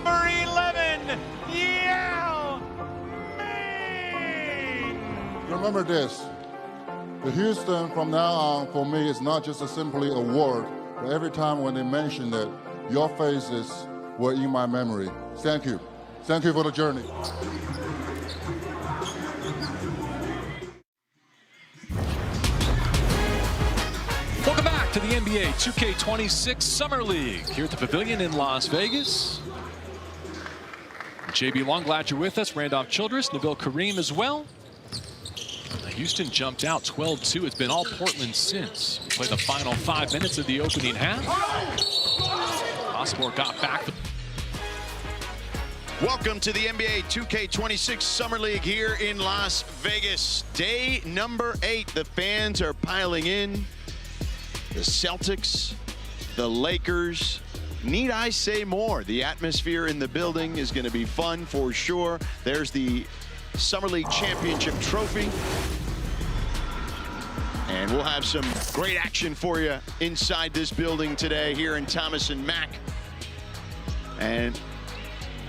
number 11, Yao Ming. Remember this, the Houston from now on for me is not just a simply a word, but every time when they mention it, your faces were in my memory. Thank you. Thank you for the journey. Welcome back to the NBA 2K26 Summer League here at the Pavilion in Las Vegas. JB Long, glad you're with us. Randolph Childress, Nabil Kareem as well. Houston jumped out 12-2. It's been all Portland since. We played the final 5 minutes of the opening half. Osborne got back. Welcome to the NBA 2K26 Summer League here in Las Vegas. Day number 8. The fans are piling in. The Celtics, the Lakers. Need I say more? The atmosphere in the building is going to be fun for sure. There's the Summer League Championship trophy. And we'll have some great action for you inside this building today here in Thomas and Mack. And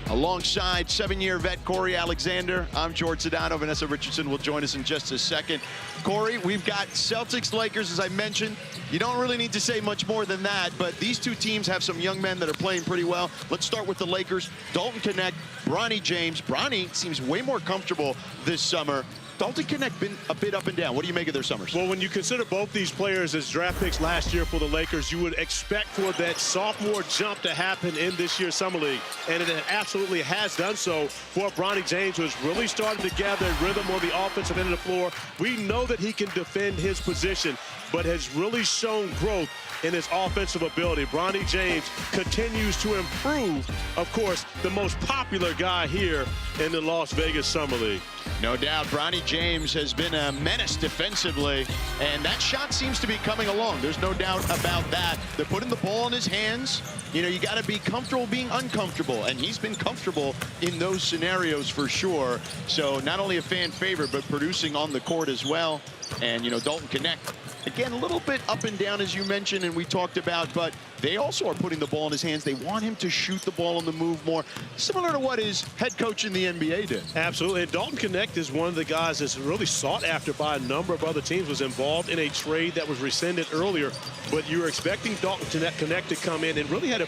alongside 7-year vet Corey Alexander, I'm George Sedano. Vanessa Richardson will join us in just a second. Corey, we've got Celtics, Lakers, as I mentioned. You don't really need to say much more than that, but these two teams have some young men that are playing pretty well. Let's start with the Lakers. Dalton Connect, Bronny James. Bronny seems way more comfortable this summer. Dalton Connect been a bit up and down. What do you make of their summers? Well, when you consider both these players as draft picks last year for the Lakers, you would expect for that sophomore jump to happen in this year's Summer League. And it absolutely has done so for Bronny James, who's really started to gather rhythm on the offensive end of the floor. We know that he can defend his position, but has really shown growth in his offensive ability. Bronny James continues to improve, of course, the most popular guy here in the Las Vegas Summer League. No doubt, Bronny James has been a menace defensively, and that shot seems to be coming along. There's no doubt about that. They're putting the ball in his hands. You know, you got to be comfortable being uncomfortable, and he's been comfortable in those scenarios for sure. So not only a fan favorite, but producing on the court as well. And, you know, Dalton Connect, again, a little bit up and down, as you mentioned, and we talked about, but they also are putting the ball in his hands. They want him to shoot the ball on the move more, similar to what his head coach in the NBA did. Absolutely. And Dalton Connect is one of the guys that's really sought after by a number of other teams, was involved in a trade that was rescinded earlier, but you were expecting Dalton Connect to come in and really had a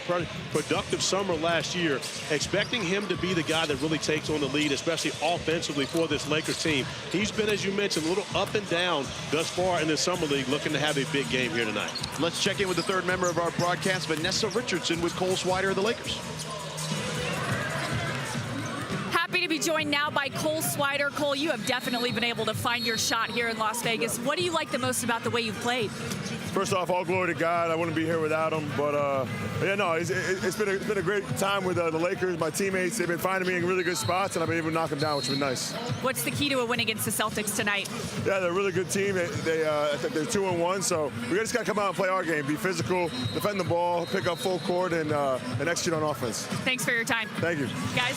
productive summer last year, expecting him to be the guy that really takes on the lead, especially offensively for this Lakers team. He's been, as you mentioned, a little up and down thus far in the Summer League, looking to have a big game here tonight. Let's check in with the third member of our broadcast, Vanessa Richardson with Cole Swider of the Lakers. Happy to be joined now by Cole Swider. Cole, you have definitely been able to find your shot here in Las Vegas. What do you like the most about the way you've played? First off, all glory to God. I wouldn't be here without him. But yeah, no, it's been a great time with the Lakers. My teammates, they've been finding me in really good spots, and I've been able to knock them down, which has been nice. What's the key to a win against the Celtics tonight? Yeah, they're a really good team. They're 2-1, so we just got to come out and play our game, be physical, defend the ball, pick up full court, and execute on offense. Thanks for your time. Thank you. Guys.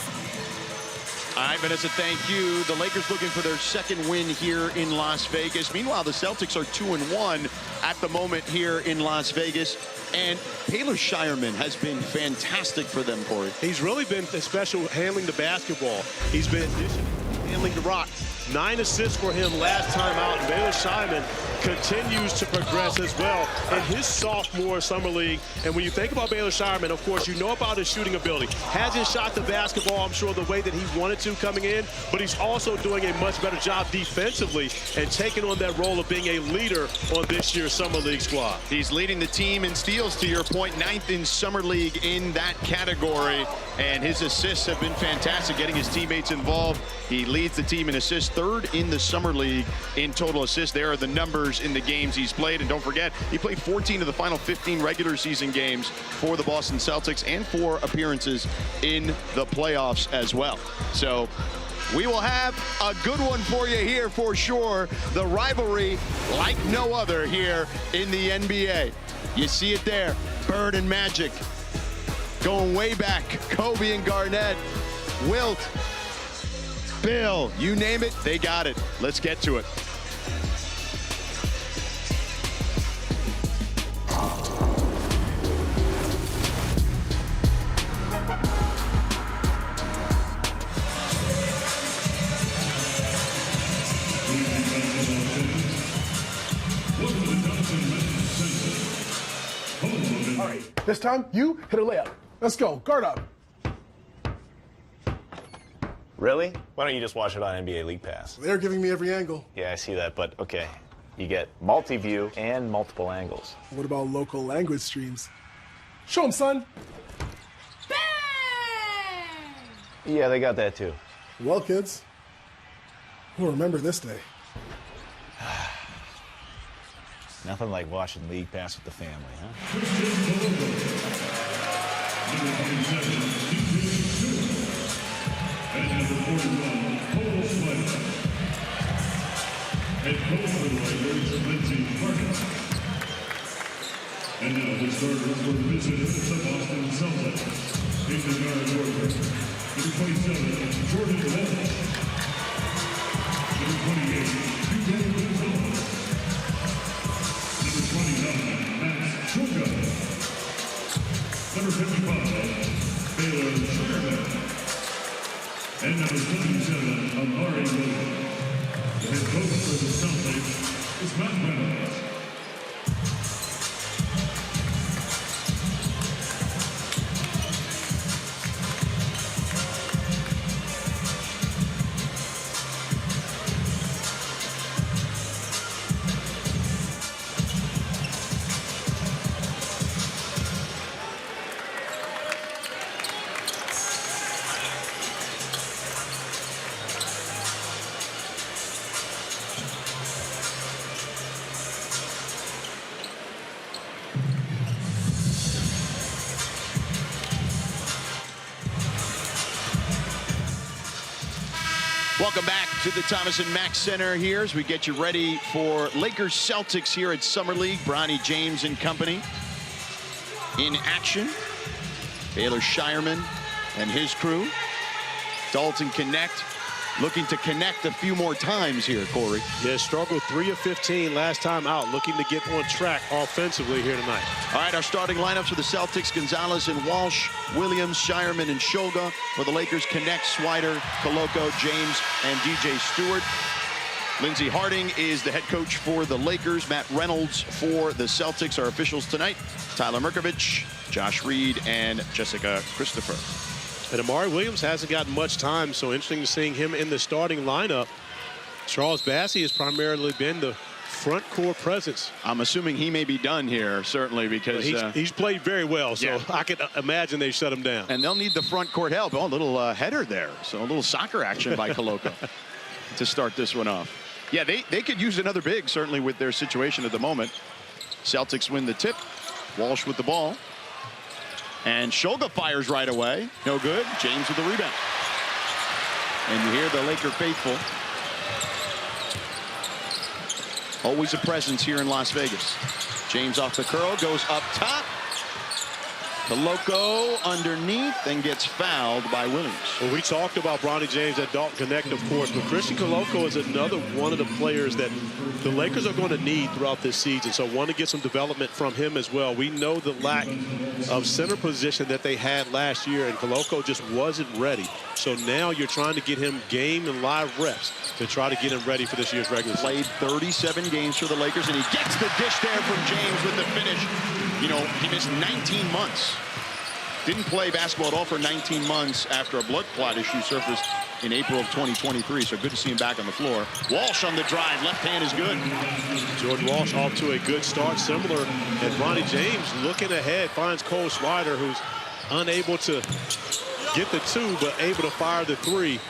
All right, Vanessa, thank you. The Lakers looking for their second win here in Las Vegas. Meanwhile, the Celtics are 2-1 at the moment here in Las Vegas. And Taylor Shireman has been fantastic for them, Corey. He's really been special handling the basketball. He's been handling the rock. 9 assists for him last time out. And Taylor Shireman continues to progress as well in his sophomore Summer League. And when you think about Baylor Shireman, of course, you know about his shooting ability. Hasn't shot the basketball, I'm sure, the way that he wanted to coming in, but he's also doing a much better job defensively and taking on that role of being a leader on this year's Summer League squad. He's leading the team in steals, to your point, 9th in Summer League in that category. And his assists have been fantastic, getting his teammates involved. He leads the team in assists, 3rd in the Summer League in total assists. There are the numbers in the games he's played. And don't forget, he played 14 of the final 15 regular season games for the Boston Celtics and 4 appearances in the playoffs as well. So we will have a good one for you here for sure. The rivalry like no other here in the NBA. You see it there, Bird and Magic going way back. Kobe and Garnett, Wilt, Bill, you name it, they got it. Let's get to it. All right, this time you hit a layup. Let's go, guard up. Really? Why don't you just watch it on NBA League Pass? They're giving me every angle. Yeah, I see that, but okay. You get multi-view and multiple angles. What about local language streams? Show them, son. Yeah, they got that too. Well, kids, we'll remember this day. Nothing like watching League Pass with the family, huh? And number 41, Cole Swider. Head coach for the Lakers, Lindsey Harden. And now the starters for the visitors, the Boston Celtics. In the guard order, number 27, Jordan Walsh. Number 28, Hugo Gonzalez. Number 29, Max Schulga. Number 55, Baylor Sherman. And number 77, Amari Williams. The head coach for the Celtics is Matt Reynolds. Welcome back to the Thomas & Mack Center here as we get you ready for Lakers Celtics here at Summer League. Bronny James and company in action. Baylor Shireman and his crew. Dalton Connect looking to connect a few more times here, Corey. Yeah, struggled 3 of 15 last time out, looking to get on track offensively here tonight. All right, our starting lineups for the Celtics: Gonzalez and Walsh, Williams, Shireman, and Shulga. For the Lakers, Connect, Swider, Koloko, James, and DJ Stewart. Lindsey Harding is the head coach for the Lakers. Matt Reynolds for the Celtics. Our officials tonight: Tyler Merkovich, Josh Reed, and Jessica Christopher. And Amari Williams hasn't gotten much time, so interesting to seeing him in the starting lineup. Charles Bassey has primarily been the front court presence. I'm assuming he may be done here, certainly, because he's played very well, so yeah. I can imagine they shut him down. And they'll need the front court help. Oh, a little header there. So a little soccer action by Koloko to start this one off. Yeah, they could use another big, certainly, with their situation at the moment. Celtics win the tip. Walsh with the ball. And Shulga fires right away. No good. James with the rebound. And you hear the Laker faithful. Always a presence here in Las Vegas. James off the curl, goes up top. Koloko underneath and gets fouled by Williams. Well, we talked about Bronny James at Dalton Connect, of course, but Christian Koloko is another one of the players that the Lakers are going to need throughout this season. So want to get some development from him as well. We know the lack of center position that they had last year, and Koloko just wasn't ready. So now you're trying to get him game and live reps to try to get him ready for this year's regular season. Played 37 games for the Lakers, and he gets the dish there from James with the finish. You know, he missed 19 months. Didn't play basketball at all for 19 months after a blood clot issue surfaced in April of 2023. So good to see him back on the floor. Walsh on the drive. Left hand is good. Jordan Walsh off to a good start. Similar. And Bronny James looking ahead finds Cole Swider, who's unable to get the two, but able to fire the three.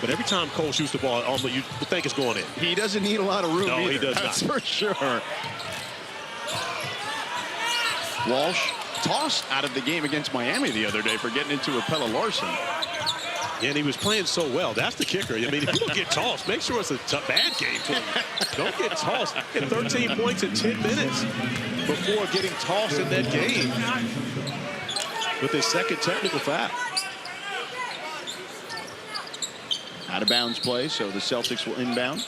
But every time Cole shoots the ball, you think it's going in. He doesn't need a lot of room no, either. He does That's not. for sure. Walsh tossed out of the game against Miami the other day for getting into a Pella Larson. Yeah, and he was playing so well. That's the kicker. I mean, if you don't get tossed, make sure it's a bad game for you. Don't get tossed. Get 13 points in 10 minutes before getting tossed in that game with his second technical foul. Out of bounds play, so the Celtics will inbound.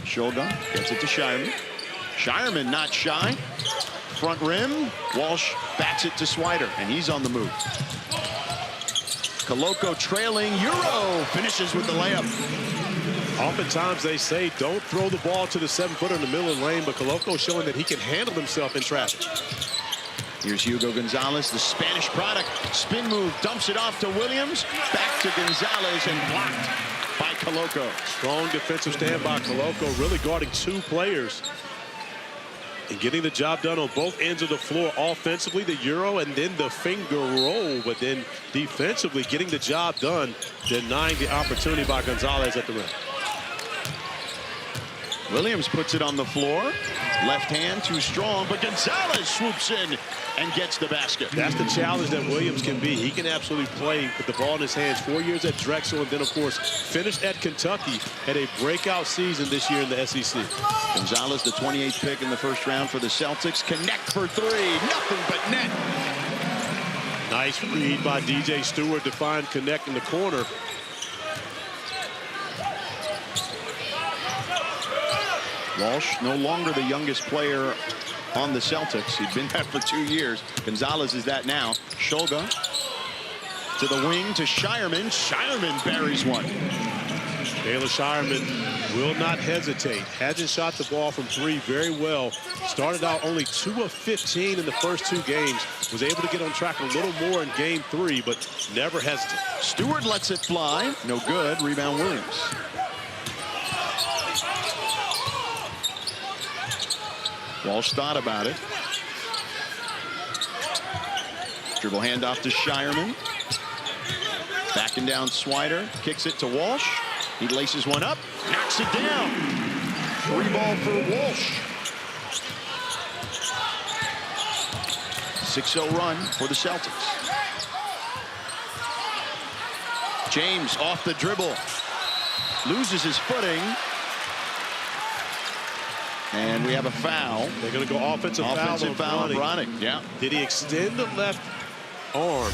Shulga gets it to Shireman. Shireman not shy. Front rim. Walsh bats it to Swider, and he's on the move. Koloko trailing. Euro finishes with the layup. Oftentimes they say don't throw the ball to the 7-footer in the middle of the lane, but Coloco showing that he can handle himself in traffic. Here's Hugo Gonzalez, the Spanish product. Spin move, dumps it off to Williams. Back to Gonzalez and blocked by Coloco. Strong defensive stand by Coloco, really guarding 2 players and getting the job done on both ends of the floor. Offensively, the Euro and then the finger roll, but then defensively getting the job done, denying the opportunity by Gonzalez at the rim. Williams puts it on the floor. Left hand too strong, but Gonzalez swoops in and gets the basket. That's the challenge that Williams can be. He can absolutely play with the ball in his hands. 4 years at Drexel, and then, of course, finished at Kentucky. Had a breakout season this year in the SEC. Gonzalez, the 28th pick in the first round for the Celtics. Connect for 3. Nothing but net. Nice read by DJ Stewart to find Connect in the corner. Walsh, no longer the youngest player on the Celtics. He'd been that for 2 years. Gonzalez is that now. Shulga to the wing to Shireman. Shireman buries one. Taylor Shireman will not hesitate. Hasn't shot the ball from 3 very well. Started out only 2 of 15 in the first 2 games. Was able to get on track a little more in game 3, but never hesitated. Stewart lets it fly. No good. Rebound Williams. Walsh thought about it. Dribble handoff to Shireman. Backing down Swider. Kicks it to Walsh. He laces one up. Knocks it down. 3 ball for Walsh. 6-0 run for the Celtics. James off the dribble. Loses his footing. And we have a foul. They're going to go offensive foul on Browning. Yeah. Did he extend the left arm?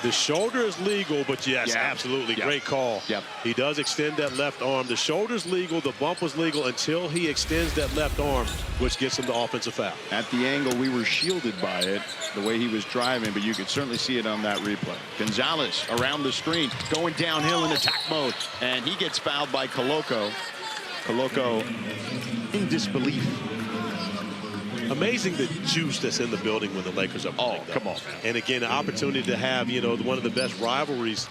The shoulder is legal, but yes, absolutely. Great call. Yep. He does extend that left arm. The shoulder's legal. The bump was legal until he extends that left arm, which gets him the offensive foul. At the angle, we were shielded by it, the way he was driving, but you could certainly see it on that replay. Gonzalez around the screen, going downhill in attack mode, and he gets fouled by Coloco. Coloco in disbelief. Amazing the juice that's in the building when the Lakers are playing. Oh, come on. And again, an opportunity to have, you know, one of the best rivalries,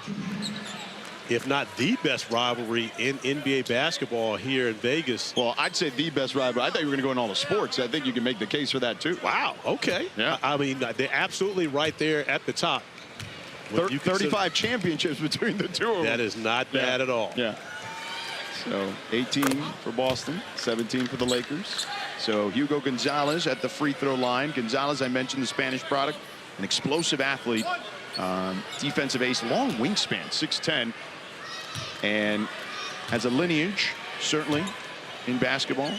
if not the best rivalry in NBA basketball here in Vegas. Well, I'd say the best rivalry. I thought you were going to go in all the sports. I think you can make the case for that, too. Wow. Okay. Yeah. I mean, they're absolutely right there at the top. 35 championships between the 2 of them. That is not bad at all. Yeah. So 18 for Boston, 17 for the Lakers. So Hugo Gonzalez at the free throw line. Gonzalez, I mentioned, the Spanish product, an explosive athlete, defensive ace, long wingspan, 6'10", and has a lineage, certainly, in basketball.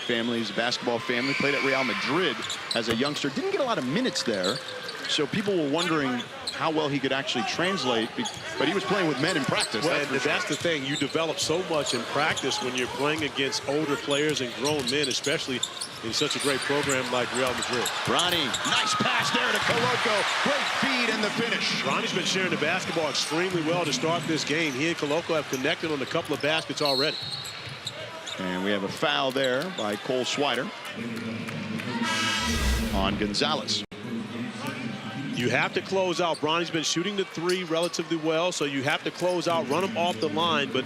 Family is a basketball family. Played at Real Madrid as a youngster. Didn't get a lot of minutes there. So people were wondering how well he could actually translate, but he was playing with men in practice. Well, that's the thing. You develop so much in practice when you're playing against older players and grown men, especially in such a great program like Real Madrid. Bronny, nice pass there to Coloco. Great feed and the finish. Bronny's been sharing the basketball extremely well to start this game. He and Coloco have connected on a couple of baskets already. And we have a foul there by Cole Swider on Gonzalez. You have to close out. Bronny's been shooting the 3 relatively well, so you have to close out, run him off the line, but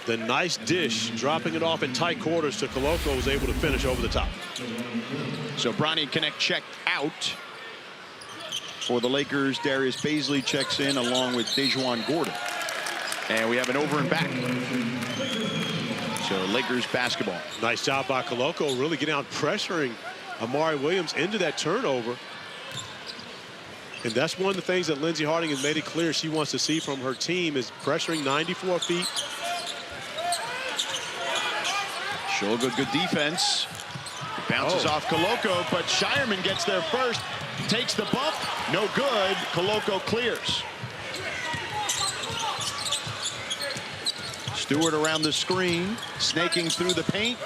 the nice dish, dropping it off in tight quarters to Coloco, was able to finish over the top. So Bronny Connect checked out for the Lakers. Darius Baisley checks in along with Dejuan Gordon. And we have an over and back. So Lakers basketball. Nice job by Coloco, really getting out pressuring Amari Williams into that turnover. And that's one of the things that Lindsey Harding has made it clear she wants to see from her team is pressuring 94 feet. Shulga, good defense. It bounces off Coloco, but Shireman gets there first. Takes the bump. No good. Coloco clears. Stewart around the screen, snaking through the paint.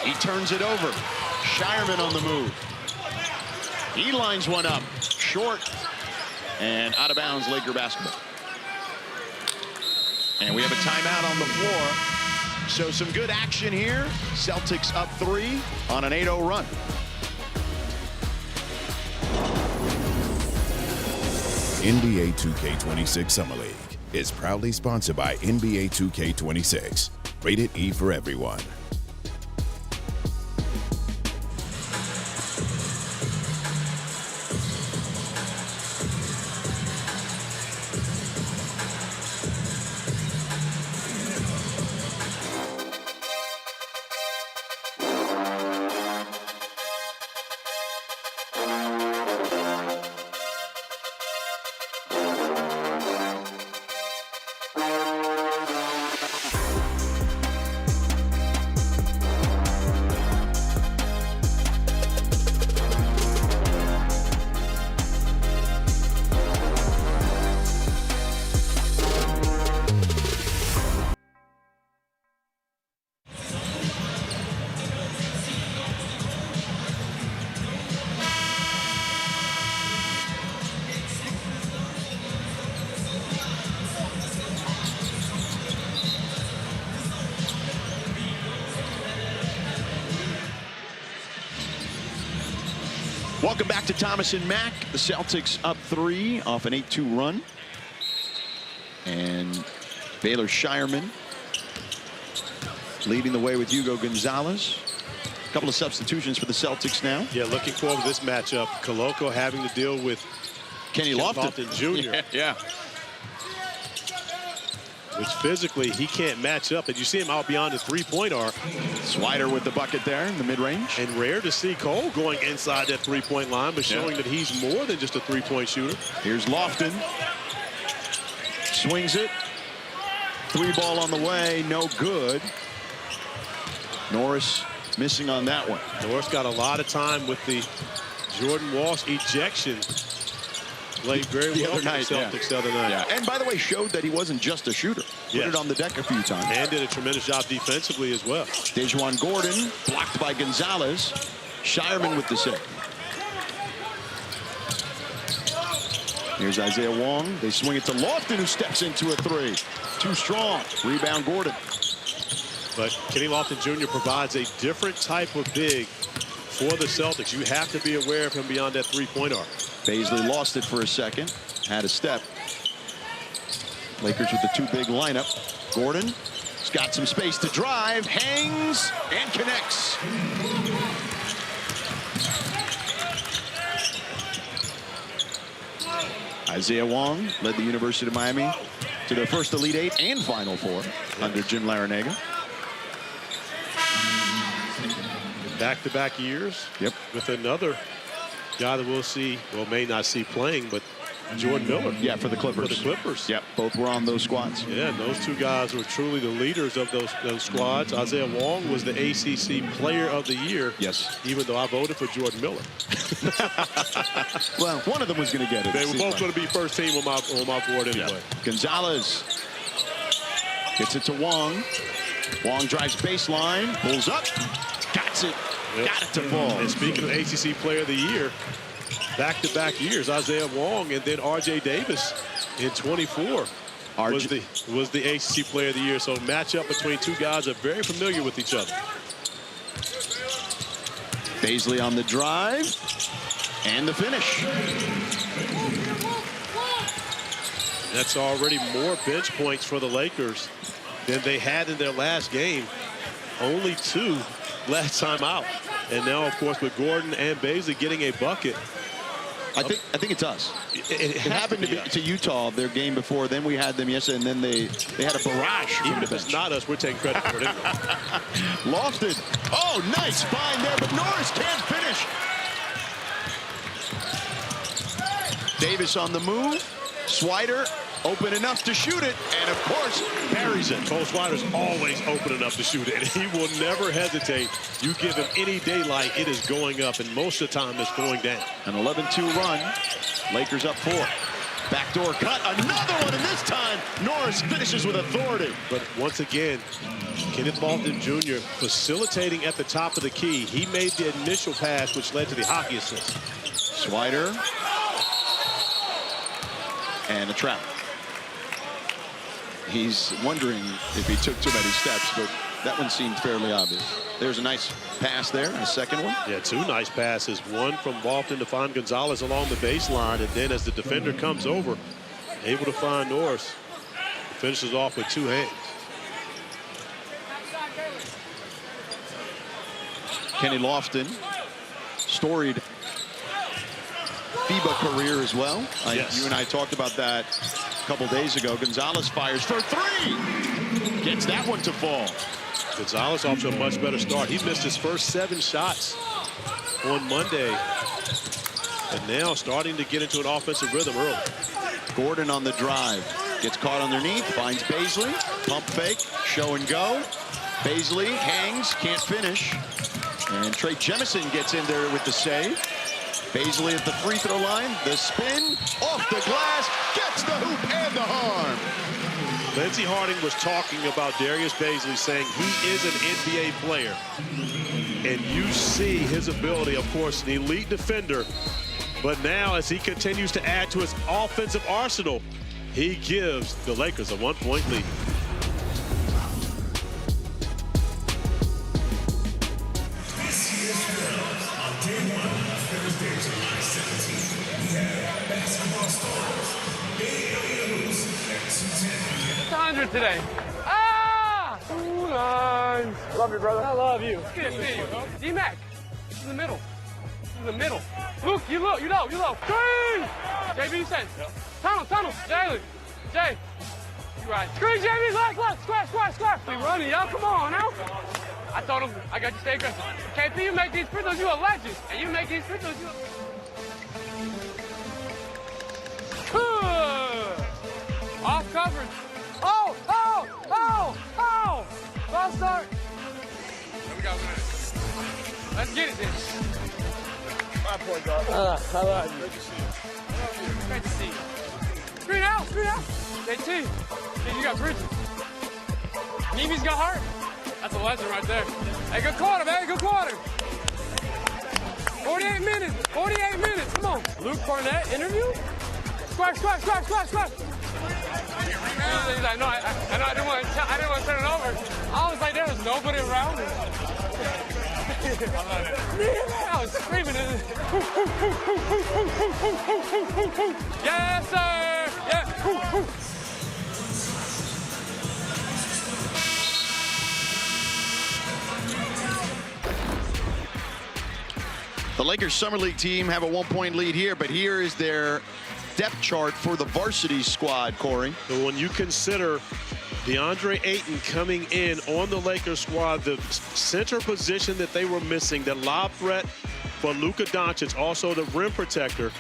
He turns it over. Shireman on the move. He lines one up. Short and out of bounds, Laker basketball. And we have a timeout on the floor. So some good action here. Celtics up 3 on an 8-0 run. NBA 2K26 Summer League is proudly sponsored by NBA 2K26. Rated E for everyone. Welcome back to Thomas and Mack. The Celtics up 3 off an 8-2 run. And Baylor Shireman leading the way with Hugo Gonzalez. A couple of substitutions for the Celtics now. Yeah, looking forward to this matchup. Koloko having to deal with Kenny Lofton Jr. Yeah. Which physically he can't match up. And you see him out beyond the three-point arc. Swider with the bucket there in the mid-range. And rare to see Cole going inside that three-point line, but showing that he's more than just a three-point shooter. Here's Lofton. Swings it. 3-ball on the way. No good. Norris missing on that one. Norris got a lot of time with the Jordan Walsh ejection. Played very well for the Celtics the other night. Yeah. And by the way, showed that he wasn't just a shooter. Put it on the deck a few times. And did a tremendous job defensively as well. Dejuan Gordon blocked by Gonzalez. Shireman with the save. Here's Isaiah Wong. They swing it to Lofton, who steps into a 3. Too strong. Rebound Gordon. But Kenny Lofton Jr. provides a different type of big for the Celtics. You have to be aware of him beyond that three-point arc. Baisley lost it for a second. Had a step. Lakers with the 2-big lineup. Gordon has got some space to drive. Hangs and connects. Isaiah Wong led the University of Miami to their first Elite 8 and Final 4 under Jim Larinaga. Back-to-back years. Yep. With another guy that we'll see, well, may not see playing, but Jordan Miller. Yeah, for the Clippers. For the Clippers. Yep, both were on those squads. Yeah, and those two guys were truly the leaders of those squads. Isaiah Wong was the ACC Player of the Year. Yes. Even though I voted for Jordan Miller. Well, one of them was going to get it. They were both going to be first team on my board anyway. Yeah. Gonzalez gets it to Wong. Wong drives baseline, pulls up, got it. Yep. Got it to fall. And speaking of ACC Player of the Year, back-to-back years, Isaiah Wong and then R.J. Davis in 24 was the ACC Player of the Year. So matchup between two guys that are very familiar with each other. Baisley on the drive and the finish. That's already more bench points for the Lakers than they had in their last game. Only 2 last time out. And now, of course, with Gordon and Baisley getting a bucket. I think it's us. It happened to Utah, their game before. Then we had them yesterday, and then they had a barrage. Even if it's not us, we're taking credit for it anyway. Lofted. Oh, nice find there, but Norris can't finish. Davis on the move. Swider open enough to shoot it, and of course, parries it. Cole Swider's always open enough to shoot it, and he will never hesitate. You give him any daylight, it is going up, and most of the time it's going down. An 11-2 run. Lakers up 4. Backdoor cut, another one, and this time Norris finishes with authority. But once again, Kenneth Lofton Jr. facilitating at the top of the key. He made the initial pass, which led to the hockey assist. Swider. And a trap. he's wondering if he took too many steps, but that one seemed fairly obvious. There's a nice pass there, a second one. Yeah, two nice passes. One from Lofton to find Gonzalez along the baseline, and then as the defender comes over, able to find Norris. Finishes off with two hands. Kenny Lofton, storied FIBA career as well. Yes. You and I talked about that a couple days ago. Gonzalez fires for three. Gets that one to fall. Gonzalez off to a much better start. He missed his first 7 shots on Monday. And now starting to get into an offensive rhythm early. Gordon on the drive. Gets caught underneath. Finds Baisley. Pump fake. Show and go. Baisley hangs. Can't finish. And Trey Jemison gets in there with the save. Baisley at the free throw line. The spin. Off the glass. Gets the hoop and the harm. Lindsey Harding was talking about Darius Baisley, saying he is an NBA player. And you see his ability, of course, an elite defender. But now, as he continues to add to his offensive arsenal, he gives the Lakers a 1-point lead. This year's playoffs on day 1, Thursday, July 17th. We have basketball stars, Bay Area Hoops at 2:10 p.m. 100 today. Ah! Ooh, nice. Love you, brother. I love you. Good to see you. D-Mac, in the middle. In the middle. Luke, you low. Screen! JB, you said. Tunnel. Jalen. Jay. You right. Screen, JB, left. Square. We running, y'all. Come on now. I told him, I got you stay aggressive. KP, you make these free throws, you a legend. And you make these free throws, you off coverage. Oh! False start. We got 1 minute. Let's get it then. My point guard. I love you. Great to see you. Screen out. JT. You got Bridges. Nevy's got heart. That's a legend right there. Hey, good quarter, man. Good quarter. 48 minutes. Come on. Luke Cornett, interview? Square. He's like, no, I didn't want to turn it over. I was like, there was nobody around me. I was screaming. Yes, sir. Yeah. The Lakers Summer League team have a 1-point lead here, but here is their depth chart for the varsity squad, Corey. So when you consider DeAndre Ayton coming in on the Lakers squad, the center position that they were missing, the lob threat for Luka Doncic, also the rim protector.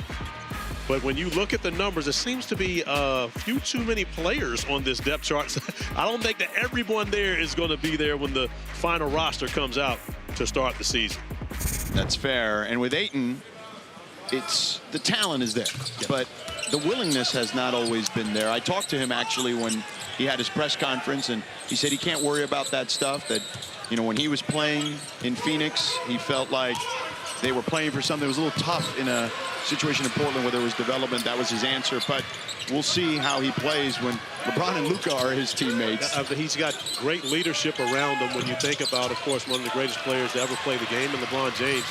But when you look at the numbers, it seems to be a few too many players on this depth chart. I don't think that everyone there is going to be there when the final roster comes out to start the season. That's fair. And with Ayton, the talent is there, but the willingness has not always been there. I talked to him actually when he had his press conference, and he said he can't worry about that stuff. That, you know, when he was playing in Phoenix, he felt like they were playing for something that was a little tough in a situation in Portland where there was development. That was his answer. But we'll see how he plays when LeBron and Luka are his teammates. He's got great leadership around him when you think about, of course, one of the greatest players to ever play the game in LeBron James.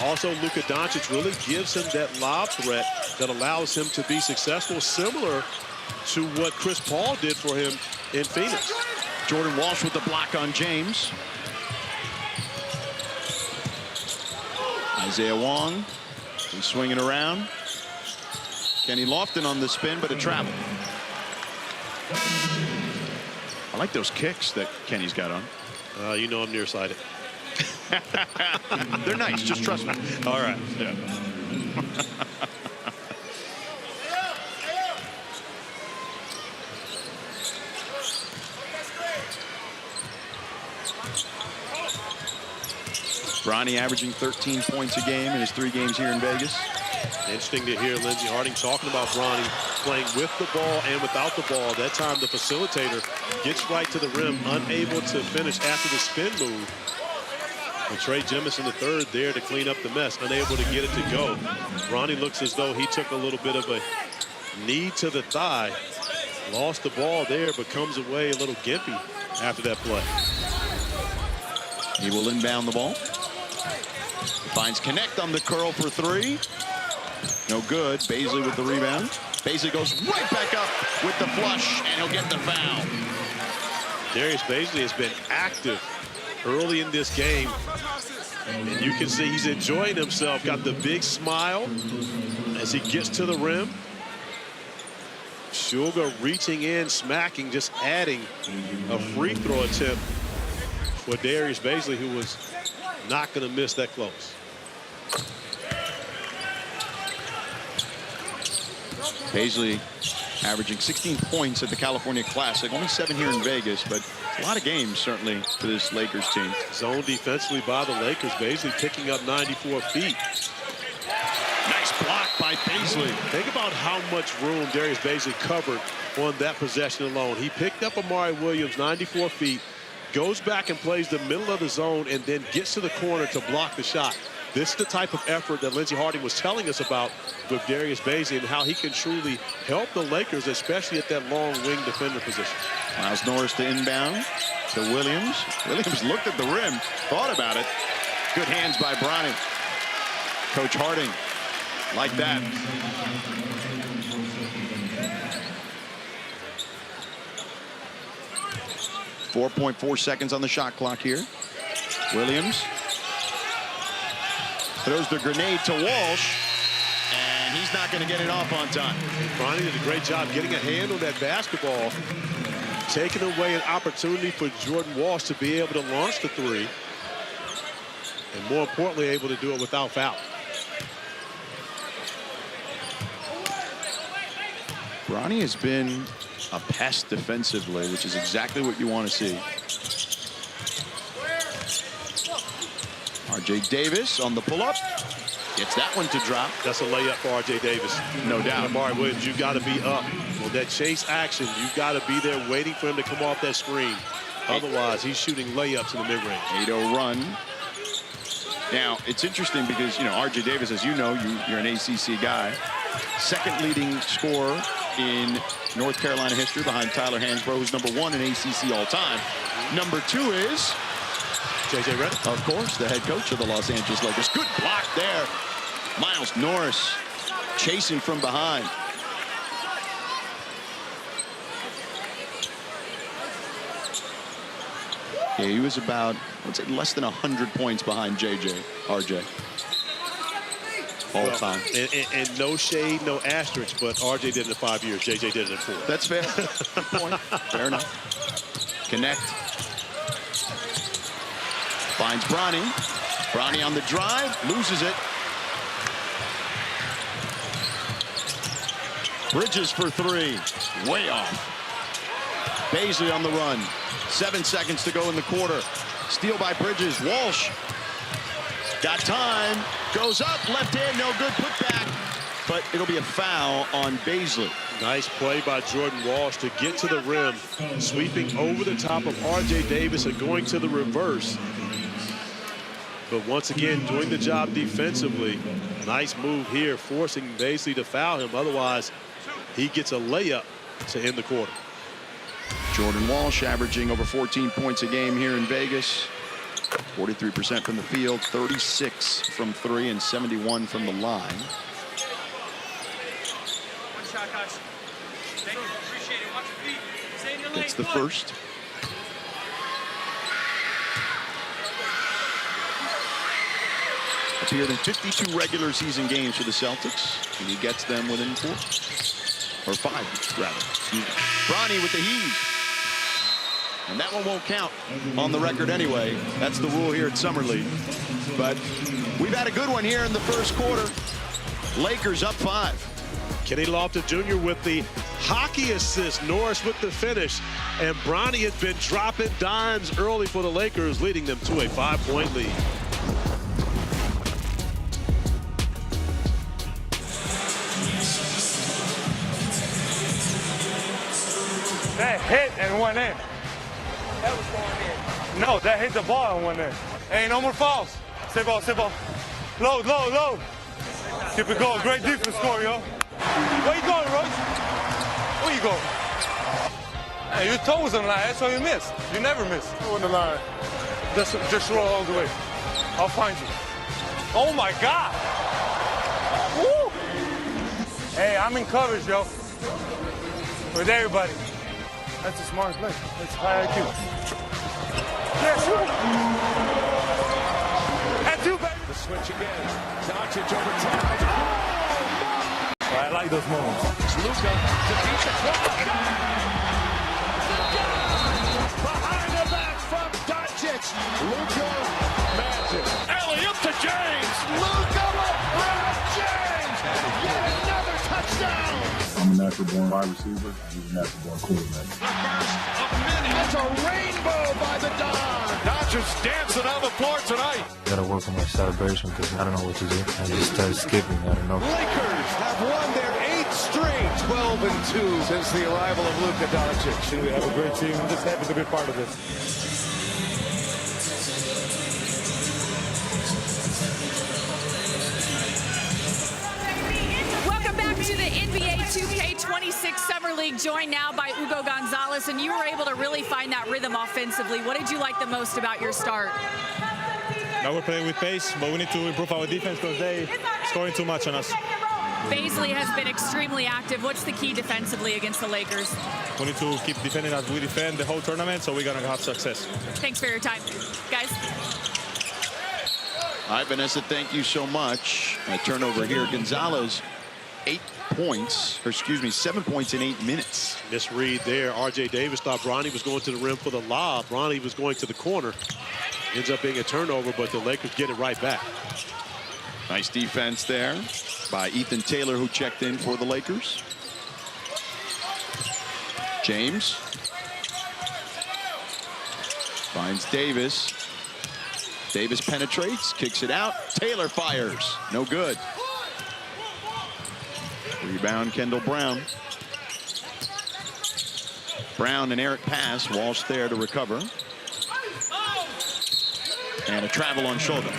Also, Luka Doncic really gives him that lob threat that allows him to be successful, similar to what Chris Paul did for him in Phoenix. Jordan Walsh with the block on James. Isaiah Wong, he's swinging around. Kenny Lofton on the spin, but a travel. I like those kicks that Kenny's got on. You know I'm nearsighted. They're nice, just trust me. All right. Yeah. Bronny averaging 13 points a game in his 3 games here in Vegas. Interesting to hear Lindsey Harding talking about Bronny playing with the ball and without the ball. That time the facilitator gets right to the rim, unable to finish after the spin move. And Trey Jemison III there to clean up the mess, unable to get it to go. Bronny looks as though he took a little bit of a knee to the thigh. Lost the ball there, but comes away a little gimpy after that play. He will inbound the ball. Finds Connect on the curl for three. No good. Baisley with the rebound. Baisley goes right back up with the flush, and he'll get the foul. Darius Baisley has been active early in this game. And you can see he's enjoying himself. Got the big smile as he gets to the rim. Sugar reaching in, smacking, just adding a free throw attempt for Darius Baisley, who was not going to miss that close. Baisley averaging 16 points at the California Classic. Only 7 here in Vegas, but a lot of games, certainly, for this Lakers team. Zone defensively by the Lakers. Baisley picking up 94 feet. Nice block by Baisley. Think about how much room Darius Baisley covered on that possession alone. He picked up Amari Williams 94 feet, goes back and plays the middle of the zone, and then gets to the corner to block the shot. This is the type of effort that Lindsey Harding was telling us about with Darius Baisley and how he can truly help the Lakers, especially at that long wing defender position. Miles Norris to inbound to Williams. Williams looked at the rim, thought about it. Good hands by Bronny. Coach Harding, like that. .4 seconds on the shot clock here. Williams throws the grenade to Walsh, and he's not going to get it off on time. Bronny did a great job getting a hand on that basketball, taking away an opportunity for Jordan Walsh to be able to launch the three, and more importantly, able to do it without foul. Bronny has been a pest defensively, which is exactly what you want to see. R.J. Davis on the pull-up. Gets that one to drop. That's a layup for R.J. Davis. No doubt. Amari Williams, you got to be up. On that chase action, you got to be there waiting for him to come off that screen. Otherwise, he's shooting layups in the mid-range. 8-0 run. Now, it's interesting because, you know, R.J. Davis, as you know, you're an ACC guy. Second leading scorer in North Carolina history behind Tyler Hansbrough, who's #1 in ACC all time. #2 is J.J. Redick. Of course, the head coach of the Los Angeles Lakers. Good block there. Miles Norris chasing from behind. Yeah, he was about, let's say, less than 100 points behind RJ. All time. And no shade, no asterisk, but RJ did it in 5 years. JJ did it in 4. That's fair. Good point. Fair enough. Connect. Finds Bronny. Bronny on the drive. Loses it. Bridges for three. Way off. Baisley on the run. 7 seconds to go in the quarter. Steal by Bridges. Walsh. Got time. Goes up. Left hand. No good. Put back. But it'll be a foul on Baisley. Nice play by Jordan Walsh to get to the rim. Sweeping over the top of R.J. Davis and going to the reverse. But once again, doing the job defensively. Nice move here, forcing Baisley to foul him. Otherwise, he gets a layup to end the quarter. Jordan Walsh averaging over 14 points a game here in Vegas. 43% from the field, 36 from three, and 71 from the line. One shot, guys. Thank you. Appreciate it. Watch your feet. Stay in your lane. It's the first. Appeared in 52 regular season games for the Celtics, and he gets them within 4. Or 5, rather. Bronny with the heave. And that one won't count on the record anyway. That's the rule here at Summer League. But we've had a good one here in the first quarter. Lakers up 5. Kenny Lofton Jr. with the hockey assist. Norris with the finish. And Bronny has been dropping dimes early for the Lakers, leading them to a 5-point lead. That hit and went in. That was going in. No, that hit the ball and went in. Hey, no more fouls. Sit ball, sit ball. Load, load, load. Keep it going. Great defense score, yo. Where you going, Roach? Where you going? Hey, your toe was on the line. That's why you missed. You never miss. On the line. Just roll all the way. I'll find you. Oh, my God. Woo! Hey, I'm in coverage, yo. With everybody. That's a smart play. That's high IQ. Yes, shoot. That's you, baby. The switch again. Doncic over top. I like those moments. It's Luka to beat the clock. Behind the back from Doncic. Luka, magic. Alley-oop to James. Luka, LeBron James. Yet another touchdown. I'm a natural born wide receiver. He's a natural born quarterback. It's a rainbow by the Don. Doncic dancing on the floor tonight. Gotta work on my celebration because I don't know what to do. I just started skipping. I don't know. Lakers have won their 8th straight, 12-2 since the arrival of Luka Doncic. We have a great team. I'm just happy to be part of this. Welcome back to the NBA 2K26 Summer League, joined now by Hugo Gonzalez, and you were able to really find that rhythm offensively. What did you like the most about your start? Now we're playing with pace, but we need to improve our defense because they're scoring too much on us. Baisley has been extremely active. What's the key defensively against the Lakers? We need to keep defending as we defend the whole tournament, so we're going to have success. Thanks for your time, guys. All right, Vanessa, thank you so much. A turnover here. Gonzalez, 7 points in 8 minutes. Misread there. R.J. Davis thought Bronny was going to the rim for the lob. Bronny was going to the corner. Ends up being a turnover, but the Lakers get it right back. Nice defense there by Ethan Taylor, who checked in for the Lakers. James finds Davis. Davis penetrates, kicks it out. Taylor fires. No good. Rebound, Kendall Brown. Brown, an errant pass. Walsh there to recover. And a travel on shoulder.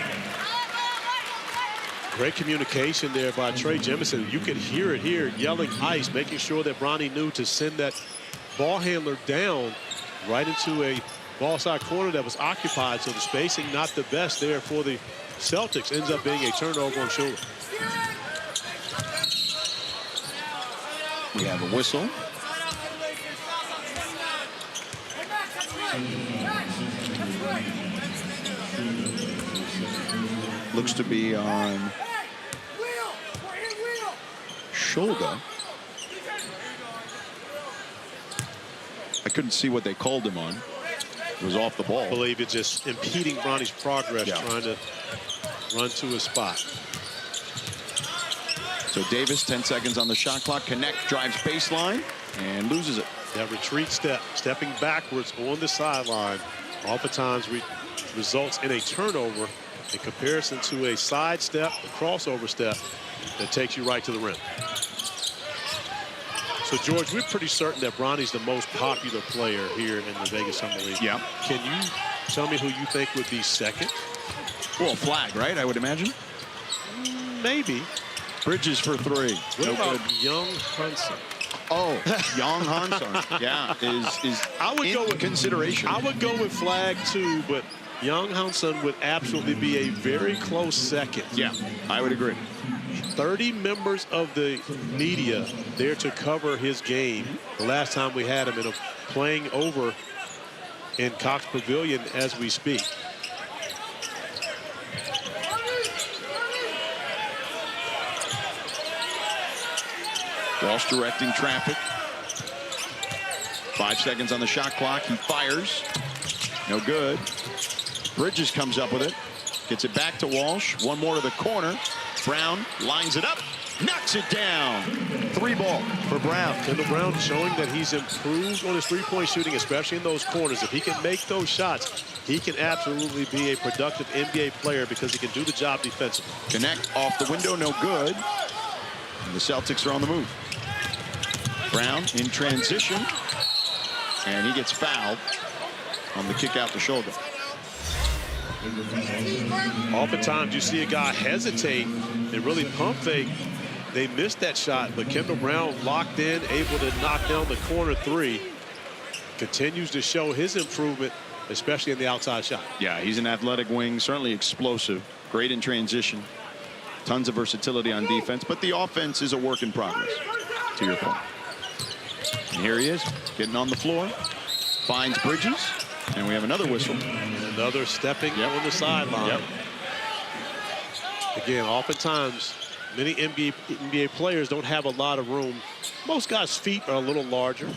Great communication there by Trey Jemison. You could hear it here, yelling ice, making sure that Bronny knew to send that ball handler down right into a ball side corner that was occupied. So the spacing not the best there for the Celtics. Ends up being a turnover on shoulder. We have a whistle. Looks to be on shoulder. I couldn't see what they called him on. It was off the ball. I believe it's just impeding Bronny's progress, trying to run to his spot. So Davis, 10 seconds on the shot clock. Connect, drives baseline, and loses it. That retreat step, stepping backwards on the sideline, oftentimes results in a turnover in comparison to a side step, a crossover step that takes you right to the rim. So, George, we're pretty certain that Bronny's the most popular player here in the Vegas Summer League. Yeah. Can you tell me who you think would be second? Well, Flag, right? I would imagine. Maybe. Bridges for 3. What no about good. Young Hunson? Oh, Young Hunson. Yeah, is I would go with consideration. I would go with Flag too, but Young Hunson would absolutely be a very close second. Yeah, I would agree. 30 members of the media there to cover his game. The last time we had him playing over in Cox Pavilion as we speak. Walsh directing traffic. 5 seconds on the shot clock. He fires. No good. Bridges comes up with it. Gets it back to Walsh. One more to the corner. Brown lines it up. Knocks it down. 3 ball for Brown. Kendall Brown showing that he's improved on his three-point shooting, especially in those corners. If he can make those shots, he can absolutely be a productive NBA player because he can do the job defensively. Connect off the window. No good. And the Celtics are on the move. Brown in transition, and he gets fouled on the kick out the shoulder. Oftentimes you see a guy hesitate and really pump fake. They missed that shot, but Kendall Brown locked in, able to knock down the corner 3. continues to show his improvement, especially in the outside shot. Yeah, he's an athletic wing, certainly explosive, great in transition, tons of versatility on defense, but the offense is a work in progress, to your point. And here he is, getting on the floor, finds Bridges, and we have another whistle. And another stepping on the sideline. Again, oftentimes, many NBA players don't have a lot of room. Most guys' feet are a little larger.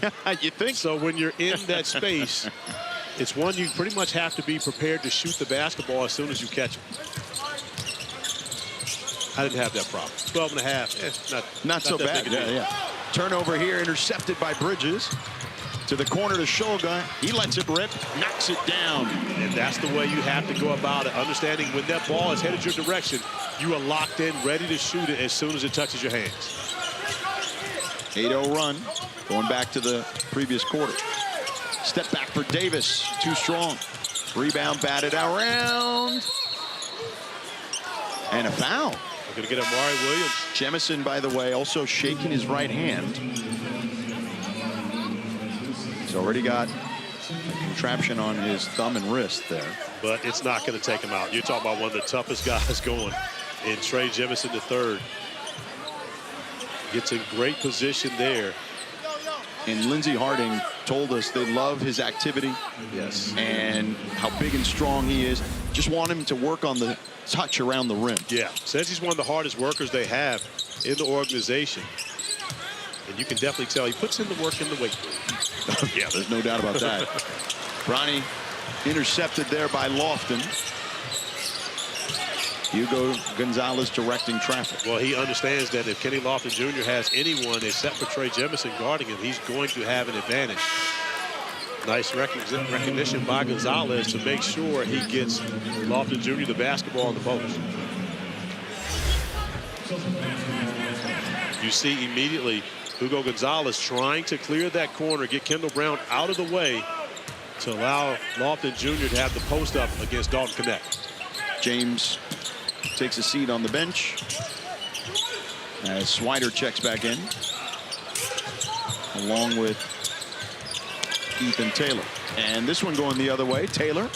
You think? So when you're in that space, it's one you pretty much have to be prepared to shoot the basketball as soon as you catch it. I didn't have that problem. 12 and a half. Not so bad. Yeah. Turnover here, intercepted by Bridges. To the corner to Shulga. He lets it rip, knocks it down. And that's the way you have to go about it. Understanding when that ball is headed your direction, you are locked in, ready to shoot it as soon as it touches your hands. 8-0 run, going back to the previous quarter. Step back for Davis, too strong. Rebound batted around. And a foul. We're going to get Amari Williams. Jemison, by the way, also shaking his right hand. He's already got a contraption on his thumb and wrist there. But it's not going to take him out. You're talking about one of the toughest guys going in Trey Jemison III. Gets in great position there. And Lindsey Harding told us they love his activity. Yes. And how big and strong he is. Just want him to work on the touch around the rim. Yeah, says he's one of the hardest workers they have in the organization. And you can definitely tell he puts in the work in the weight room. Yeah, there's no doubt about that. Bronny intercepted there by Lofton. Hugo Gonzalez directing traffic. Well, he understands that if Kenny Lofton Jr. has anyone except for Trey Jemison guarding him, he's going to have an advantage. Nice recognition by Gonzalez to make sure he gets Lofton Jr. the basketball on the post. You see immediately Hugo Gonzalez trying to clear that corner, get Kendall Brown out of the way to allow Lofton Jr. to have the post up against Dalton Connect. James takes a seat on the bench as Swider checks back in, along with Ethan Taylor. And this one going the other way. Taylor.